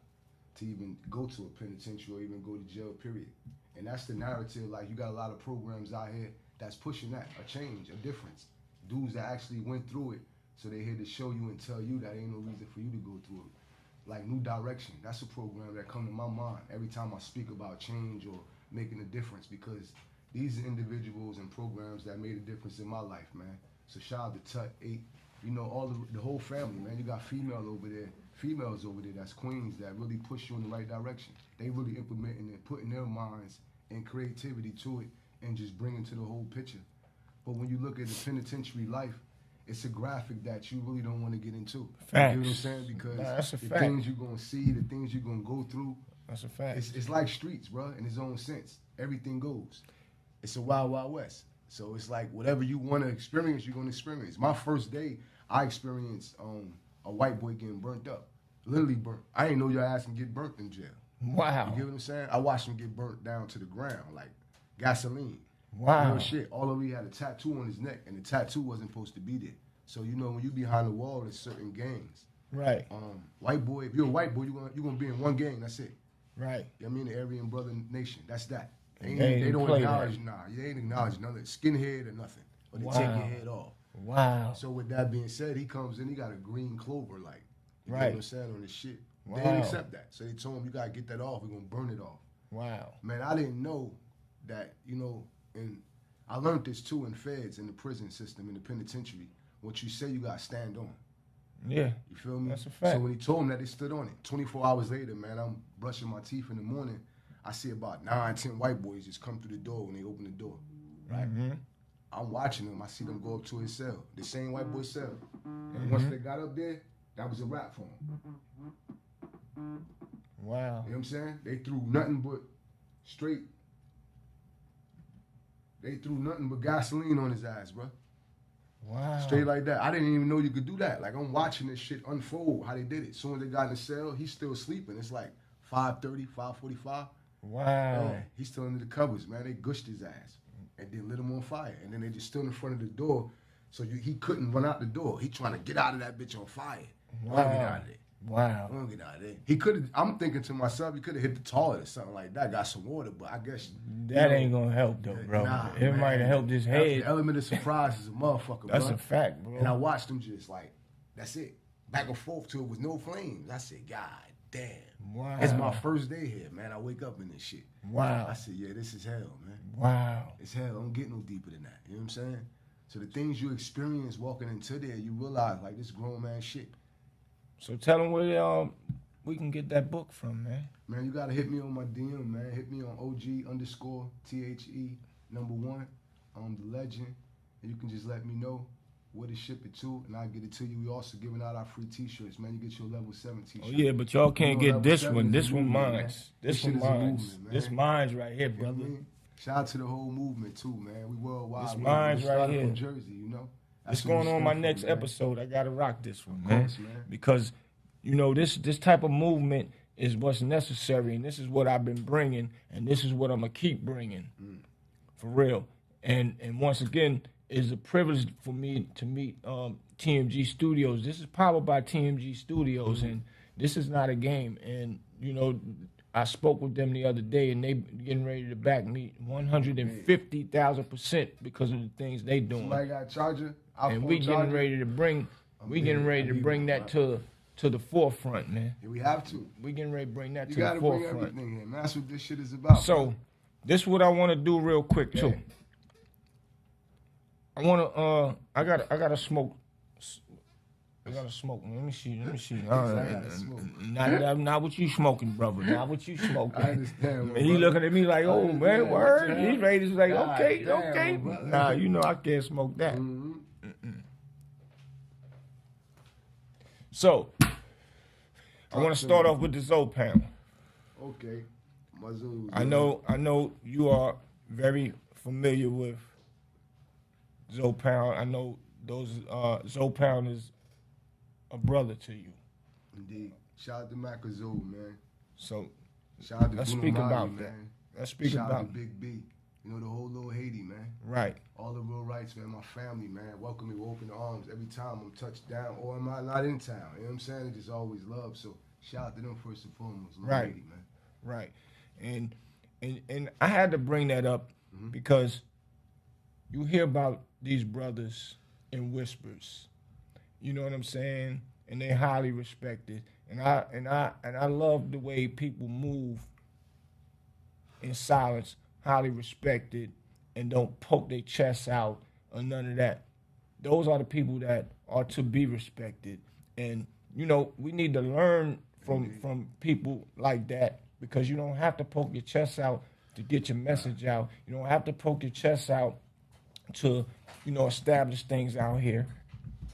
to even go to a penitentiary or even go to jail, period. And that's the narrative. Like, you got a lot of programs out here that's pushing that, a change, a difference. Dudes that actually went through it, so they're here to show you and tell you that ain't no reason for you to go through it. Like New Direction, that's a program that come to my mind every time I speak about change or making a difference, because these are individuals and programs that made a difference in my life, man. So shout out to Tut 8, you know, all the whole family, man. You got females over there that's queens that really push you in the right direction. They really implementing and putting their minds and creativity to it and just bringing to the whole picture. But when you look at the penitentiary life, it's a graphic that you really don't want to get into. Facts. You know what I'm saying? Because that's a the fact. things you're going to see, the things you're going to go through. That's a fact. It's like streets, bro, in its own sense. Everything goes. It's a wild, wild west. So it's like whatever you want to experience, you're going to experience. My first day, I experienced a white boy getting burnt up. Literally burnt. I ain't know your ass can get burnt in jail. Wow. You get what I'm saying? I watched him get burnt down to the ground, like gasoline. Wow. Real shit. All over, he had a tattoo on his neck, and the tattoo wasn't supposed to be there. So, you know, when you behind the wall, there's certain gangs. Right. White boy, if you're a white boy, you're gonna be in one gang, that's it. Right. You know what I mean? The Aryan Brother Nation, that's that. They don't play acknowledge, that. they ain't acknowledge nothing. Skinhead or nothing. Or they take your head off. Wow. So with that being said, he comes in, he got a green clover, like, you know Right. what I'm saying, on his shit. Wow. They didn't accept that. So they told him, you gotta get that off, we're gonna burn it off. Wow. Man, I didn't know that, you know, and I learned this too in feds, in the prison system, in the penitentiary. What you say, you got to stand on. Yeah. You feel me? That's a fact. So when he told them that, they stood on it. 24 hours later, man, I'm brushing my teeth in the morning. I see about 9, 10 white boys just come through the door when they open the door. Right? Mm-hmm. I'm watching them. I see them go up to his cell. The same white boy cell. And once they got up there, that was a wrap for him. Wow. You know what I'm saying? They threw nothing but straight. They threw nothing but gasoline on his ass, bro. Wow. Straight like that. I didn't even know you could do that. Like, I'm watching this shit unfold, how they did it. As soon as they got in the cell, he's still sleeping. It's like 5:30, 5:45. Wow. Yeah, he's still under the covers, man. They gushed his ass and then lit him on fire. And then they just stood in front of the door, so he couldn't run out the door. He trying to get out of that bitch on fire. Wow. Get out of there. Wow. Don't get out of there. He could have. I'm thinking to myself, he could have hit the toilet or something like that. Got some water, but I guess that ain't gonna help though, bro. Nah, it man. might have helped his head. The element of surprise is a motherfucker. That's bro. a fact, bro. And I watched him just like, that's it, back and forth to it with no flames. I said, God damn. Wow. It's my first day here, man. I wake up in this shit. Wow. I said, yeah, this is hell, man. Wow. It's hell. Don't get no deeper than that. You know what I'm saying? So the things you experience walking into there, you realize like this grown man shit. So tell them where we can get that book from, man. Man, you gotta hit me on my DM, man. Hit me on OG_THE #1, the legend, and you can just let me know where to ship it to, and I'll get it to you. We also giving out our free T-shirts, man. You get your level 7 T-shirt. Oh yeah, but y'all can't You know, get this level one. 7 This is a one movement, mine. man. This shit one is a mine. movement, man. This mine's right here, You know brother. what I mean? Shout out to the whole movement too, man. We worldwide. This We mine's right started here. from Jersey, you know. It's That's where going we on my stem next from, man. episode. I gotta rock this one, Of man. course, man. Because you know this type of movement is what's necessary, and this is what I've been bringing, and this is what I'm gonna keep bringing, for real. And once again, it's a privilege for me to meet TMG Studios. This is powered by TMG Studios, and this is not a game. And you know, I spoke with them the other day, and they getting ready to back me 150,000% because of the things they doing. Somebody got a charger. And we getting ready to bring, that to the forefront, man. Yeah, we have to. We getting ready to bring that You to the gotta bring forefront. everything in. That's what this shit is about. So, this is what I want to do real quick too. Yeah. I want to. I gotta smoke. I gotta smoke. Let me see. Not what you smoking, brother. Not what you smoking. I understand. He looking at me like, oh man, word. He's ready to say, God okay, damn, okay. brother. Nah, you know I can't smoke that. Mm-hmm. So, I want to start off with the Zopound. Okay. Muzzle. I know you are very familiar with Zopound. I know those Zopound is a brother to you. Indeed. Shout out to Macazoo, man. So Shout out to let's Bruno speak Mali, about man. that. Let's speak Shout about out to Big B. You know, the whole little Haiti, man. right. All the real rights, man. My family, man. Welcome me with open arms every time I'm touched down or am I not in town. You know what I'm saying? It's just always love. So shout out to them first and foremost. Little Right. Haiti, man. Right. And I had to bring that up because you hear about these brothers in whispers. You know what I'm saying? And they're highly respected. And I love the way people move in silence, highly respected, and don't poke their chests out or none of that. Those are the people that are to be respected. And, you know, we need to learn from people like that because you don't have to poke your chest out to get your message out. You don't have to poke your chest out to, you know, establish things out here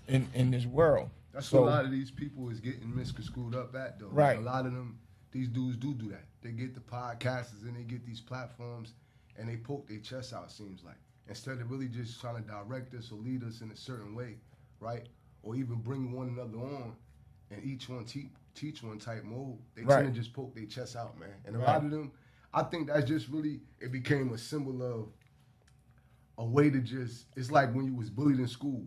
in this world. That's So- what a lot of these people is getting misconstrued up at, though. Right. Like, a lot of them, these dudes do that. They get the podcasters and they get these platforms and they poke their chests out, seems like. Instead of really just trying to direct us or lead us in a certain way, right? Or even bring one another on and each one teach one type mode. They Right. tend to just poke their chests out, man. And a Right. lot of them, I think that's just really, it became a symbol of a way to just, it's like when you was bullied in school.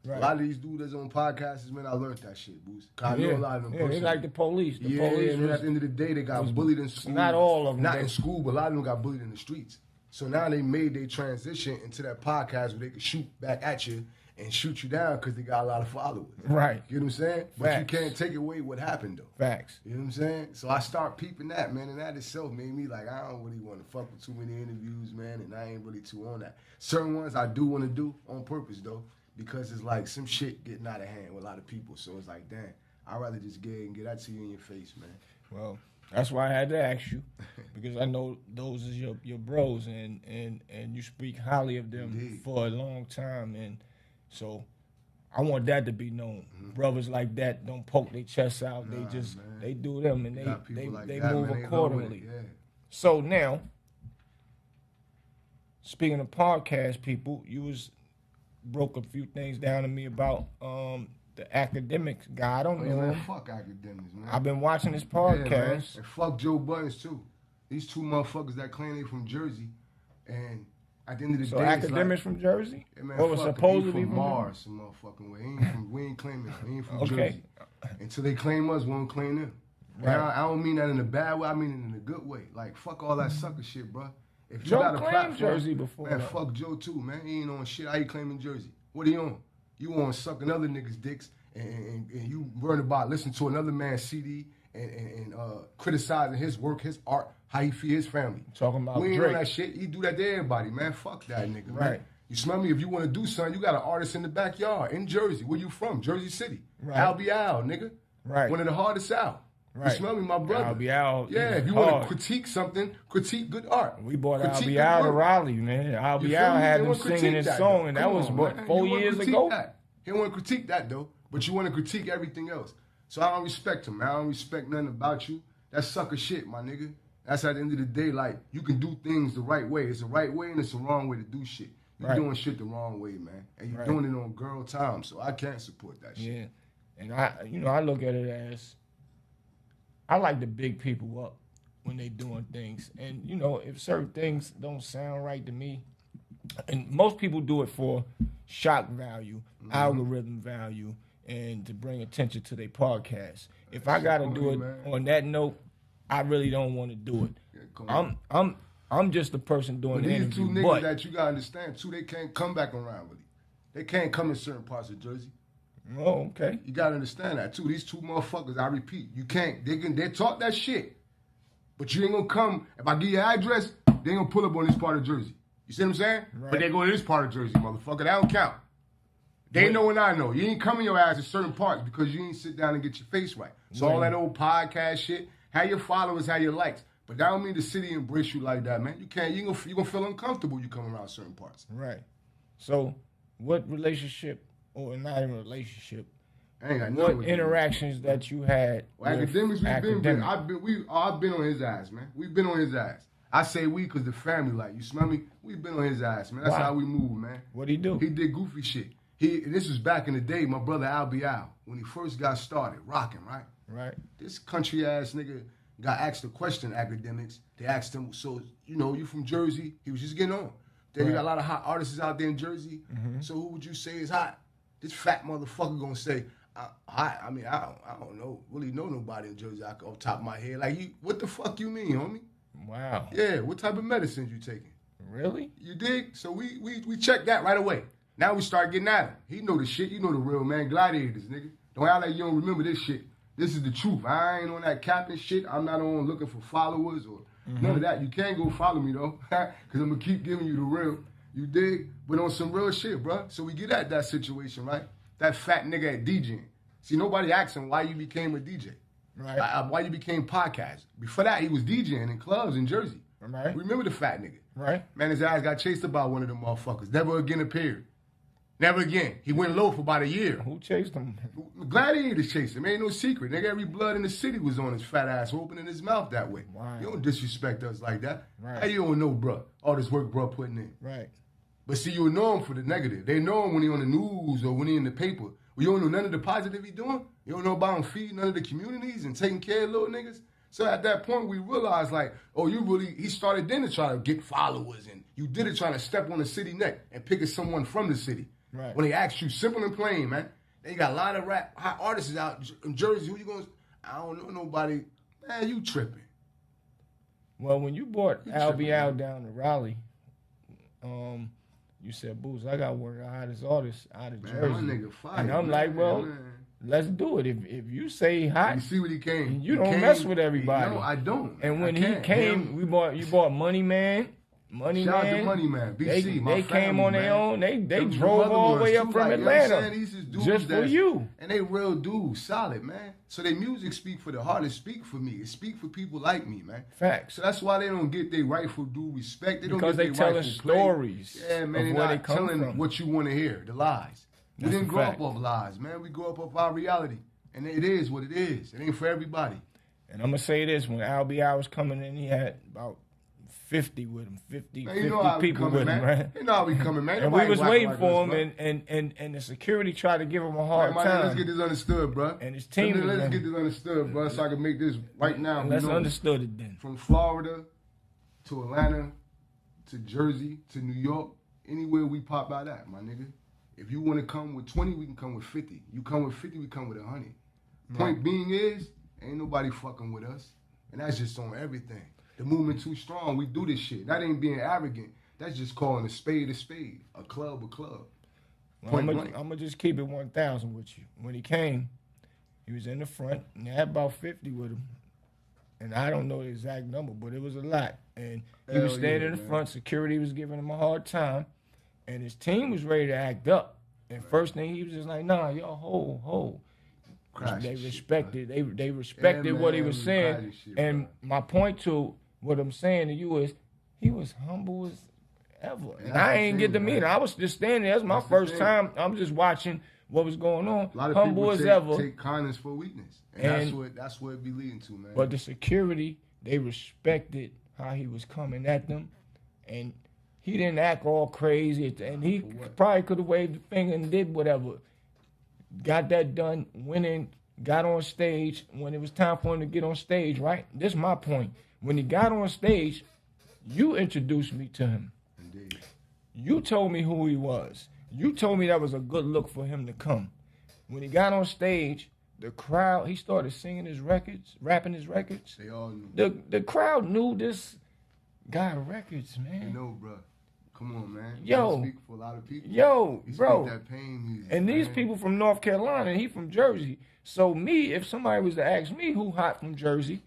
Right. A lot of these dudes that's on podcasts, man, I learned that shit, Boost. I know a lot of them they personally. like the police. The Yeah, police and then was- at the end of the day, they got bullied in school. not all of them, Not they- in school, but a lot of them got bullied in the streets. So now they made their transition into that podcast where they could shoot back at you and shoot you down because they got a lot of followers. Right. You know what I'm saying? Facts. But you can't take away what happened, though. Facts. You know what I'm saying? So I start peeping that, man, and that itself made me like, I don't really want to fuck with too many interviews, man, and I ain't really too on that. Certain ones I do want to do on purpose, though, because it's like some shit getting out of hand with a lot of people. So it's like, damn, I'd rather just get that to you in your face, man. Well, that's why I had to ask you, because I know those is your bros, and you speak highly of them Indeed. for a long time, and so I want that to be known. Mm-hmm. Brothers like that don't poke their chests out; they just man. They do them, and they move accordingly. Yeah. So now, speaking of podcast people, you broke a few things down to me about the academics guy. I don't know. Man, fuck academics, man. I've been watching this podcast. Yeah, and fuck Joe Buttons, too. These two motherfuckers that claim they from Jersey. And at the end of the day, academics like, from Jersey? Yeah, man, what was supposed to be from Mars, some motherfucking way. We ain't claiming them. We ain't from okay. Jersey. Until they claim us, we won't claim them. Right. I don't mean that in a bad way. I mean it in a good way. Like, fuck all that sucker shit, bro. If Joe you got a claimed platform, Jersey before. Man, fuck Joe, too, man. He ain't on shit. How you claiming Jersey? What he on? You on sucking other niggas' dicks. And you worried about listening to another man's CD and criticizing his work, his art, how he feed his family. Talking about we ain't Drake. on that shit. He do that to everybody, man. Fuck that nigga, right. man. You smell me? If you want to do something, you got an artist in the backyard in Jersey. Where you from? Jersey City. Right. Albie Al, nigga. Right. One of the hardest out. Right. You smell me, my brother? Albie Al. Yeah, if you want to critique something, critique good art. We brought Albie Al to Raleigh, man. Albie Al had him singing his song, and that was, what, 4 years ago? He don't want to critique that, though. But you want to critique everything else. So I don't respect him, man. I don't respect nothing about you. That's sucker shit, my nigga. That's at the end of the day, like, you can do things the right way. It's the right way and it's the wrong way to do shit. You're doing shit the wrong way, man. And you're doing it on girl time, so I can't support that shit. Yeah. And I look at it as, I like to big people up when they doing things. And, if certain things don't sound right to me, and most people do it for shock value, algorithm value, and to bring attention to their podcast. If I gotta do it on that note, I really don't want to do it. Yeah, I'm just the person doing the interview. These two niggas that you gotta understand too, they can't come back around really. They can't come in certain parts of Jersey. Oh, okay. You gotta understand that too. These two motherfuckers, I repeat, you can't. They talk that shit, but you ain't gonna come. If I give you an address, they ain't gonna pull up on this part of Jersey. You see what I'm saying? Right. But they go to this part of Jersey, motherfucker. That don't count. They know and I know. You ain't coming your ass to certain parts because you ain't sit down and get your face right. So all that old podcast shit, have your followers, have your likes. But that don't mean the city embrace you like that, man. You can't. You gonna feel uncomfortable you come around certain parts. Right. So what relationship, or not even relationship, what interactions that you had with academics, I've been on his ass, man. We've been on his ass. I say we because the family, like, you smell me? We've been on his ass, man. That's how we move, man. What'd he do? He did goofy shit. This was back in the day, my brother Albie Al, when he first got started, rocking, right? Right. This country ass nigga got asked a question, academics. They asked him, so, you from Jersey? He was just getting on. Then you got a lot of hot artists out there in Jersey. Mm-hmm. So who would you say is hot? This fat motherfucker gonna say, hot. I mean, I don't know, really know nobody in Jersey off the top of my head. Like, what the fuck you mean, homie? Wow. Yeah, what type of medicines you taking? Really? You dig? So we checked that right away. Now we start getting at him. He know the shit. You know the real, man. Gladiators, nigga. Don't act like you don't remember this shit. This is the truth. I ain't on that capping shit. I'm not on looking for followers or none of that. You can't go follow me, though, because I'm going to keep giving you the real. You dig? But on some real shit, bro. So we get at that situation, right? That fat nigga at DJing. See, nobody asked him why you became a DJ. Right. Why you became podcast. Before that, he was DJing in clubs in Jersey. Right. Remember the fat nigga? Right. Man, his ass got chased by one of them motherfuckers. Never again appeared. Never again. He went low for about a year. Who chased him? Gladiators chased him. Ain't no secret. Nigga, every blood in the city was on his fat ass, opening his mouth that way. Wow. You don't disrespect us like that. Right. How you don't know, bro? All this work, bro, putting in. Right. But see, you know him for the negative. They know him when he on the news or when he in the paper. Well, you don't know none of the positive he doing. You don't know about him feeding none of the communities and taking care of little niggas. So at that point, we realized, like, oh, he started then to try to get followers, and you did it trying to step on the city neck and pick someone from the city. Right. When they asked you, simple and plain, man. They got a lot of hot artists out in Jersey. Who you going to, I don't know nobody. Man, you tripping. Well, when you brought Albie Al down to Raleigh, You said, Boots, I got to work the hottest artist out of Man, Jersey. my nigga fire, and I'm man, like, well, man. let's do it. If you say hot, You see what he came. you don't mess with everybody. No, I don't. And when he came, you bought Money Man. Money Shout Man. out to Money Man. BC, they came on their own. They Them drove all the way up from Atlanta just for you. And they real dudes, solid, man. So their music speak for the heart. It speak for me. It speak for people like me, man. Facts. So that's why they don't get their rightful due respect. They don't because get they their telling rightful play. stories. Yeah, man. of They're where not they come telling from. what you want to hear. The lies. We didn't grow fact. up off lies, man. We grew up off our reality, and it is what it is. It ain't for everybody. And I'm gonna say this: when Al was coming in, he had about 50 with him, 50 Man, you know how we people coming, with him, man. right? You know how we coming, man. And we Nobody was rocking waiting like for us, him, bro. and the security tried to give him a hard Man, time. let's get this understood, bro. And his team was Let's in. get this understood, bro, so I can make this right now. And let's You know, understood it then. from Florida to Atlanta to Jersey to New York, anywhere we pop out at, my nigga. If you want to come with 20, we can come with 50. You come with 50, we come with 100. Point being is, ain't nobody fucking with us. And that's just on everything. The movement too strong. We do this shit. That ain't being arrogant. That's just calling a spade, a club a club. Well, I'm gonna just keep it 1,000 with you. When he came, he was in the front, and they had about 50 with him. And I don't know the exact number, but it was a lot. And he was standing in the front. Security was giving him a hard time, and his team was ready to act up. And first thing he was just like, "Nah, y'all hold." They respected. They respected what he was saying. And my point to what I'm saying to you is, he was humble as ever. And I ain't get to meet him. I was just standing there. That's my first time. I'm just watching what was going on. A lot of humble as people ever. take kindness for weakness. And that's what it be leading to, man. But the security, they respected how he was coming at them. And he didn't act all crazy. And he probably could have waved the finger and did whatever. Got that done, went in, got on stage. When it was time for him to get on stage, right? This is my point. When he got on stage, you introduced me to him. Indeed. You told me who he was. You told me that was a good look for him to come. When he got on stage, the crowd, he started singing his records, rapping his records. They all knew. The crowd knew this guy records, man. You know, bro. Come on, man. Yo. You speak for a lot of people. Yo, you bro. Speak that pain music, and man. these people from North Carolina, and he from Jersey. So me, if somebody was to ask me who hot from Jersey,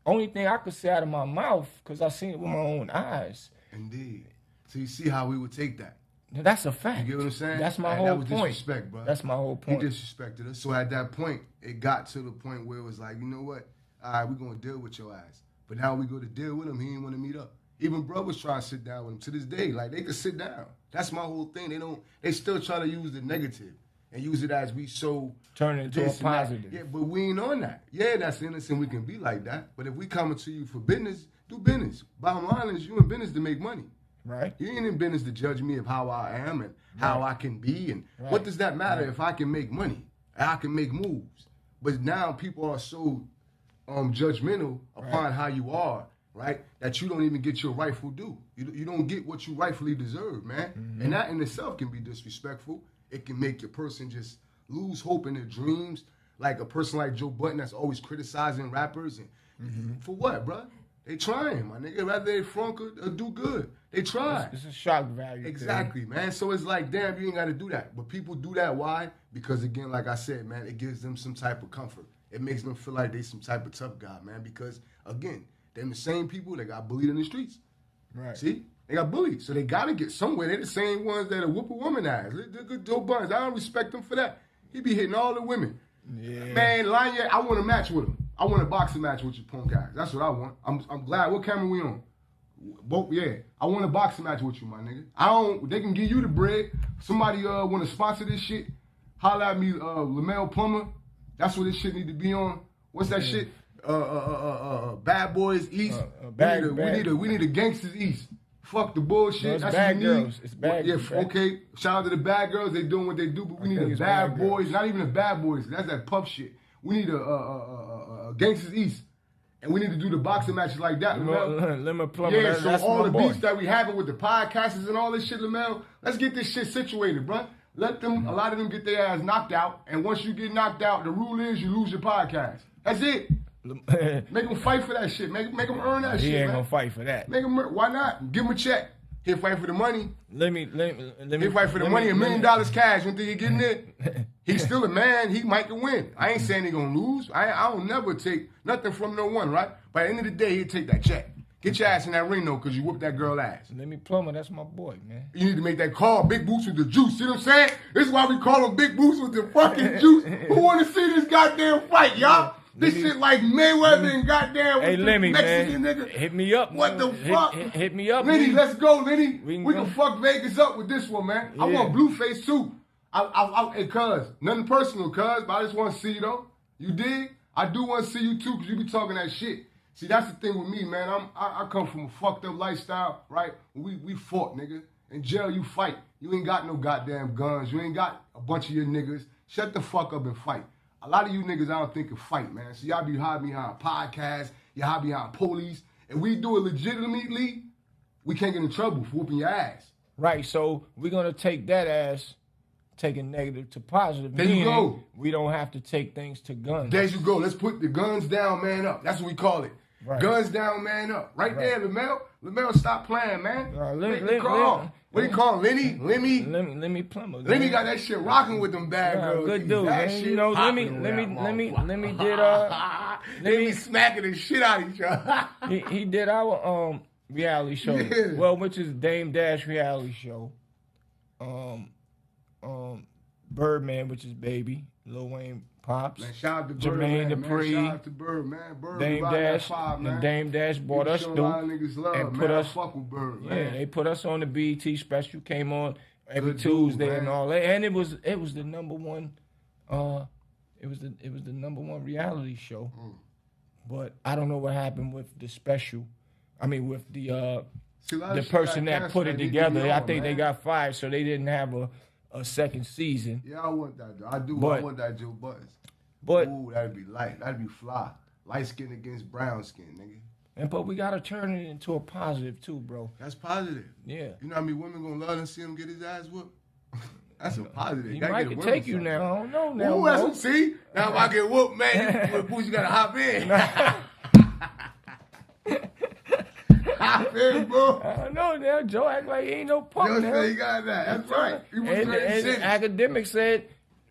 only thing I could say out of my mouth, because I seen it with my own eyes. Indeed. So you see how we would take that. That's a fact. You get what I'm saying? That's my And whole that was point. disrespect, bro. That's my whole point. He disrespected us. So at that point, it got to the point where it was like, you know what? All right, we're going to deal with your ass. But now we go to deal with him. He didn't want to meet up. Even bro was trying to sit down with him to this day. Like, they could sit down. That's my whole thing. They still try to use the negative and use it as we so turn it into a positive. Yeah, but we ain't on that. Yeah, that's innocent. We can be like that. But if we coming to you for business, do business. Bottom line is you in business to make money. Right. You ain't in business to judge me of how I am and how I can be. And what does that matter if I can make money? I can make moves. But now people are so judgmental upon how you are, right, that you don't even get your rightful due. You don't get what you rightfully deserve, man. Mm-hmm. And that in itself can be disrespectful. It can make your person just lose hope in their dreams. Like a person like Joe Budden that's always criticizing rappers. And for what, bro? They trying, my nigga. Rather they flunk or do good. They try. It's a shock value. Exactly, man. So it's like, damn, you ain't got to do that. But people do that. Why? Because, again, like I said, man, it gives them some type of comfort. It makes them feel like they some type of tough guy, man. Because, again, them the same people that got bullied in the streets. Right. See? They got bullied. So they got to get somewhere. They're the same ones that whoop a woman ass. Look at Joe Buns. I don't respect him for that. He be hitting all the women. Yeah. Man, Lanya, I want a match with him. I want a boxing match with you punk guys. That's what I want. I'm glad. What camera we on? Both, yeah. I want a boxing match with you, my nigga. They can give you the bread. Somebody want to sponsor this shit. Holla at me, Lamel Plumber. That's what this shit need to be on. What's that shit? Bad Boys East. We need a Gangsters East. Fuck the bullshit. No, it's that's Bad what we need. Girls. It's Bad Girls. Yeah, okay. Shout out to the Bad Girls. They doing what they do, but we need a Bad Boys. Not even a Bad Boys. That's that puff shit. We need a Gangsters East. And we need to do the boxing matches like that, Lamel. Lemon Plumber. Yeah, that's so all the boy. beats that we having with the podcasters and all this shit, Lamel, let's get this shit situated, bruh. Let them, a lot of them get their ass knocked out. And once you get knocked out, the rule is you lose your podcast. That's it. Make them fight for that shit. Make them earn that shit, He ain't man. gonna fight for that. Make them, why not? Give him a check. He'll fight for the money. Let me. He'll fight for the money, $1 million cash. You think he getting it? He's still a man. He might win. I ain't saying he gonna lose. I don't never take nothing from no one, right? But at the end of the day, he'll take that check. Get your ass in that ring, though, because you whooped that girl ass. Let me Plumber, that's my boy, man. You need to make that call, Big Boots with the juice. See what I'm saying? This is why we call him Big Boots with the fucking juice. Who want to see this goddamn fight, y'all? This shit like Mayweather and goddamn hey, Lemmy, Mexican man. Nigga. Hit me up. What the fuck? Hit me up, Lenny, man. let's go, Lenny. We can fuck Vegas up with this one, man. Yeah. I want Blueface, too. Hey, cuz, nothing personal, cuz, but I just want to see you, though. You dig? I do want to see you, too, because you be talking that shit. See, that's the thing with me, man. I come from a fucked up lifestyle, right? We fought, nigga. In jail, you fight. You ain't got no goddamn guns. You ain't got a bunch of your niggas. Shut the fuck up and fight. A lot of you niggas I don't think can fight, man. So y'all be hiding behind podcasts. Y'all hide behind police. If we do it legitimately, we can't get in trouble for whooping your ass. Right, so we're going to take that as taking negative to positive. There you go. We don't have to take things to guns. There you go. Let's put the guns down, man up. That's what we call it. Right. Guns down, man up. Right there, Lamel. Lamel, stop playing, man. What do you call him? Lemmy Plumber. Lemmy got that shit rocking with them bad girls. Good dude, man. You know, Lemmy did Lemmy smacking the shit out of each other. he did our reality show. Yeah. Well, which is Dame Dash reality show. Birdman, which is Baby, Lil Wayne Pops. Man, shout out to Jermaine Birdman, Dupri. Man. Shout out to Bird, man. Bird, Dame Dash, and Dame Dash brought us through and put us. Fuck with Bird, man. Yeah, they put us on the BET special. Came on every Tuesday and all that, and it was the number one. It was the number one reality show. But I don't know what happened with the special. I mean, with the person that put it together. I think they got fired, so they didn't have a second season. Yeah, I want that, though. I do. I want that Joe Buzz. But ooh, that'd be light. That'd be fly. Light skin against brown skin, nigga. But we gotta turn it into a positive too, bro. That's positive. Yeah. You know how many women gonna love to see him get his ass whooped? That's a positive. He might can take you now. I don't know now. Ooh, that's what, see? Now if I get whooped, man, you gotta hop in. Hop in, bro. I don't know now. Joe act like he ain't no punk. Joe said he got that. That's right. And Academic said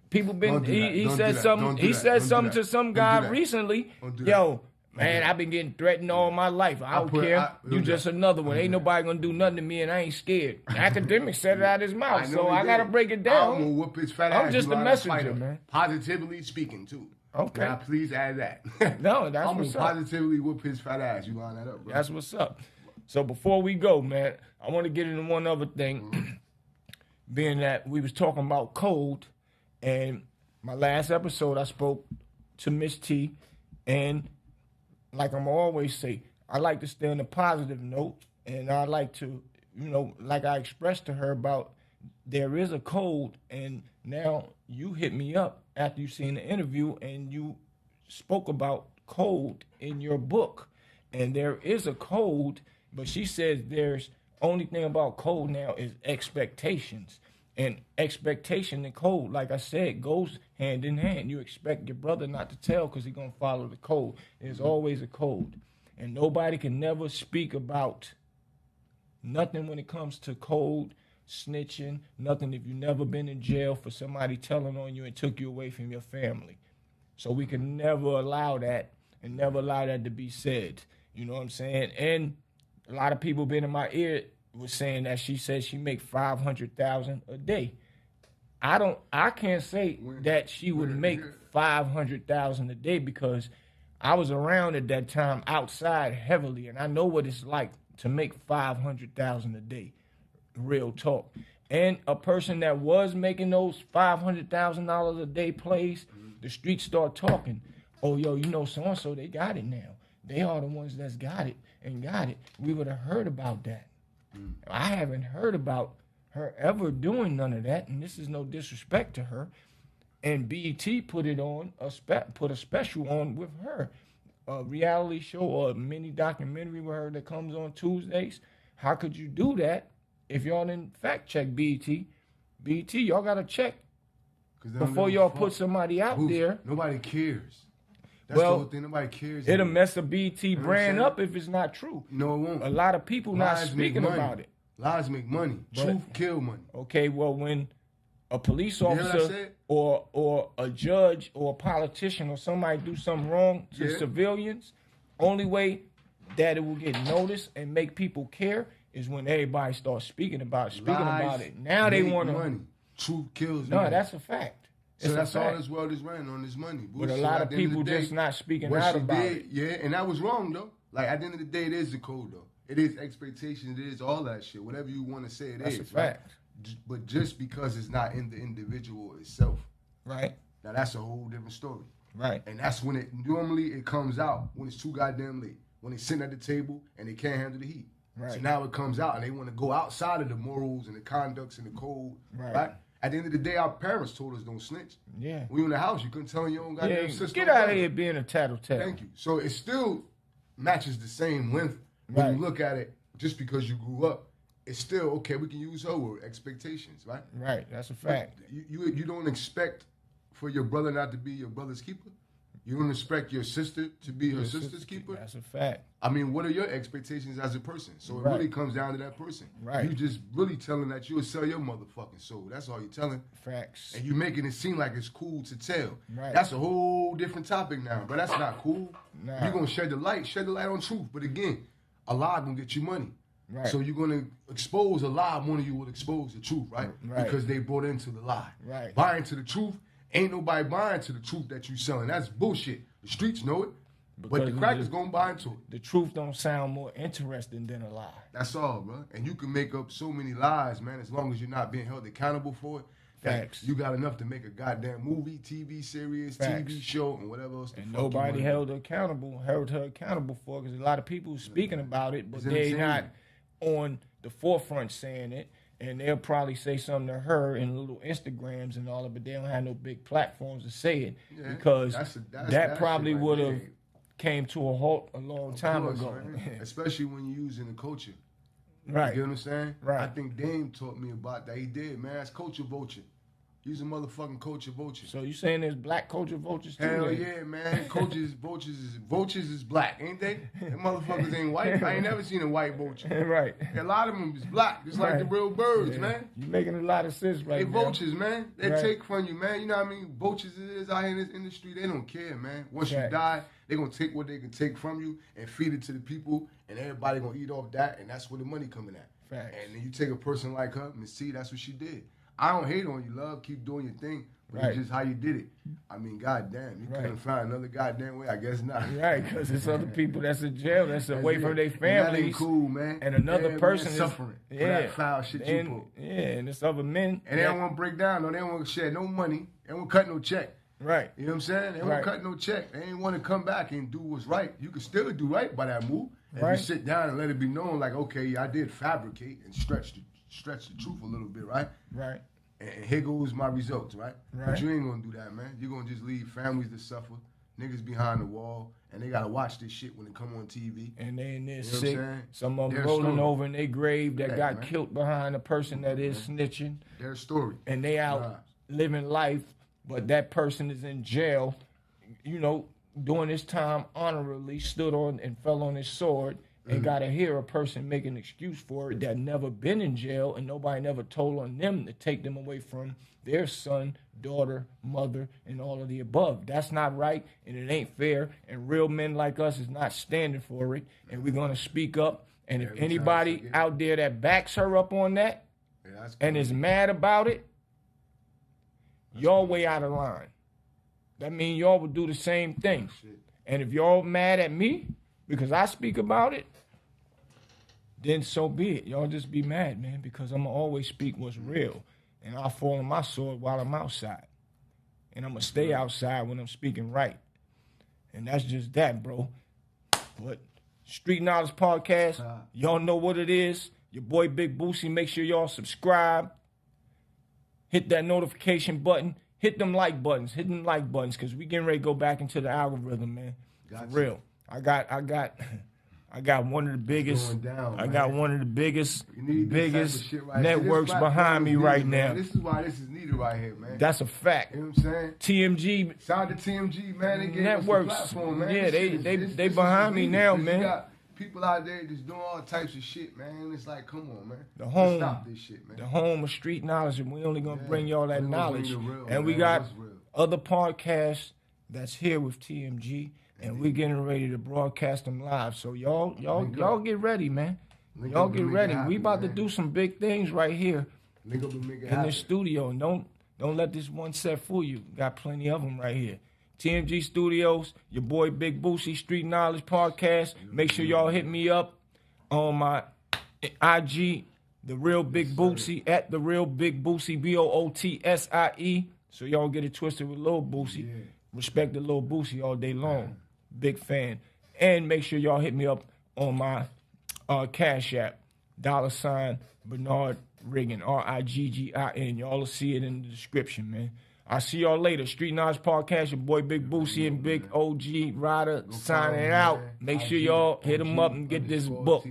people been. He said something. He said something to some guy recently. Yo, man, I've been getting threatened all my life. I don't care. You just another one. Ain't nobody gonna do nothing to me, and I ain't scared. Academic said it out his mouth, so I gotta break it down. I'm gonna whoop his fat ass. I'm just a messenger, man. Positively speaking too. Okay. Now please add that. No, that's what's up. I'm gonna positively whoop his fat ass. You line that up, bro. That's what's up. So before we go, man, I want to get into one other thing. Being that we was talking about code, and my last episode I spoke to Miss T, and like I'm always say, I like to stay on a positive note, and I like to, like I expressed to her about there is a code, and now you hit me up after you seen the interview, and you spoke about code in your book, and there is a code. But she says there's only thing about code now is expectations. And expectation and code, like I said, goes hand in hand. You expect your brother not to tell because he's going to follow the code. There's always a code. And nobody can never speak about nothing when it comes to code, snitching, nothing if you've never been in jail for somebody telling on you and took you away from your family. So we can never allow that and never allow that to be said. You know what I'm saying? And a lot of people been in my ear was saying that she said she make $500,000 a day. I can't say that she would make $500,000 a day because I was around at that time outside heavily, and I know what it's like to make $500,000 a day. Real talk. And a person that was making those $500,000 a day plays, the streets start talking. Oh, yo, so-and-so, they got it now. They are the ones that's got it. We would have heard about that. I haven't heard about her ever doing none of that, and this is no disrespect to her. And BET put a special on with her, a reality show or a mini documentary with her that comes on Tuesdays. How could you do that if y'all didn't fact check BET? BET, y'all gotta check before y'all put somebody out there. Nobody cares. That's the whole thing. Nobody cares. It'll mess a BET brand up if it's not true. No, it won't. A lot of people not speaking about it. Lies make money. Truth kill money. Okay, well, when a police You hear what I officer said? or a judge or a politician or somebody do something wrong to civilians, only way that it will get noticed and make people care is when everybody starts speaking about it. Now they want money. Truth kills No, money. that's a fact. So that's all this world is running on, this money. But a lot of people just not speaking out about it. Yeah, and that was wrong, though. Like, at the end of the day, it is the code, though. It is expectations. It is all that shit. Whatever you want to say, it is. That's a fact. Right? But just because it's not in the individual itself. Right. Now, that's a whole different story. Right. And that's when it comes out when it's too goddamn late. When they sitting at the table and they can't handle the heat. Right. So now it comes out and they want to go outside of the morals and the conducts and the code. Right. At the end of the day, our parents told us don't snitch. Yeah. When you in the house, you couldn't tell your own goddamn sister. Get out of here being a tattletale. Thank you. So it still matches the same length when you look at it. Just because you grew up, it's still okay. We can use her word, expectations, right? Right. That's a fact. You don't expect for your brother not to be your brother's keeper. You don't expect your sister to be her sister's keeper. That's a fact. I mean, what are your expectations as a person? So it really comes down to that person. Right. You just really telling that you'll sell your motherfucking soul. That's all you're telling. Facts. And you making it seem like it's cool to tell. Right. That's a whole different topic now, but that's not cool. Nah. You're going to shed the light on truth. But again, a lie going to get you money. Right. So you're going to expose a lie more than you will expose the truth, right? Because they bought into the lie. Right. Buying to the truth, ain't nobody buying to the truth that you selling. That's bullshit. The streets know it, but the crackers going to buy into it. The truth don't sound more interesting than a lie. That's all, bro. And you can make up so many lies, man, as long as you're not being held accountable for it. Facts. You got enough to make a goddamn movie, TV series, TV show, and whatever else. And nobody held her accountable for it, because a lot of people speaking about it, but they not on the forefront saying it. And they'll probably say something to her in little Instagrams and all that, but they don't have no big platforms to say it because that probably would have came to a halt a long time ago. Especially when you're using the culture. Right. You get what I'm saying? Right. I think Dame taught me about that. He did, man. That's culture vulture. He's a motherfucking culture vulture. So you saying there's black culture vultures too? Hell yeah, man. Vultures is black, ain't they? Them motherfuckers ain't white. I ain't never seen a white vulture. Right. A lot of them is black, just like the real birds, man. You making a lot of sense right now. They vultures, man. They take from you, man. You know what I mean? Vultures it is out here in this industry. They don't care, man. Once you die, they gonna take what they can take from you and feed it to the people, and everybody gonna eat off that, and that's where the money coming at. Facts. And then you take a person like her, Miss C, that's what she did. I don't hate on you, love. Keep doing your thing. But it's just how you did it. I mean, goddamn, you couldn't find another goddamn way. I guess not. Right, because there's other people that's in jail, that's away from their families. That ain't cool, man. And another person is suffering for that foul shit you pull. Yeah, and it's other men. And they don't want to break down. No, they don't want to share no money. They don't want to cut no check. Right. You know what I'm saying? They don't want to cut no check. They ain't want to come back and do what's right. You can still do right by that move. If you sit down and let it be known, like, okay, I did fabricate and stretch the truth a little bit, right? Right. And here goes my results, right? But you ain't gonna do that, man. You're gonna just leave families to suffer, niggas behind the wall, and they gotta watch this shit when it come on TV. And they in there sick. Some of them rolling over in their grave that got killed behind a person that is snitching. Their story. And they out living life, but that person is in jail, you know, during his time honorably stood on and fell on his sword. And gotta hear a person make an excuse for it that never been in jail, and nobody never told on them to take them away from their son, daughter, mother, and all of the above. That's not right, and it ain't fair. And real men like us is not standing for it. And we're gonna speak up. And if anybody out there that backs her up on that and is mad about it, y'all way out of line. That means y'all would do the same thing. And if y'all mad at me because I speak about it, then so be it. Y'all just be mad, man, because I'm going to always speak what's real. And I'll fall on my sword while I'm outside. And I'm going to stay outside when I'm speaking right. And that's just that, bro. But Street Knowledge Podcast, y'all know what it is. Your boy Big Boosie, make sure y'all subscribe. Hit that notification button. Hit them like buttons. Hit them like buttons, because we getting ready to go back into the algorithm, man. For real. I got one of the biggest. I got one of the biggest networks behind me right now. This is why this is needed right here, man. That's a fact. You know what I'm saying? TMG. Shout out to TMG, man. They gave networks. us the platform, man. Yeah, they behind me now, man. people out there just doing all types of shit, man. It's like, come on, man. The home, let's stop this shit, man. The home of street knowledge, and we only gonna bring y'all that knowledge. Real, and we got other podcasts that's here with TMG, and we're getting ready to broadcast them live. So y'all get ready, man. Y'all get ready. We about to do some big things right here in the studio. And don't let this one set fool you. Got plenty of them right here. TMG Studios, your boy Big Boosie, Street Knowledge Podcast. Make sure y'all hit me up on my IG, The Real Big Boosie, at The Real Big Boosie, BOOTSIE. So y'all get it twisted with Lil Boosie. Yeah. Respect the Lil Boosie all day long. Big fan. And make sure y'all hit me up on my Cash App, $ Bernard Riggin, RIGGIN. Y'all will see it in the description, man. I'll see y'all later. Street Knowledge Podcast, your boy Big Boosie and Big OG Ryder signing out. Make sure y'all hit them up and get this book.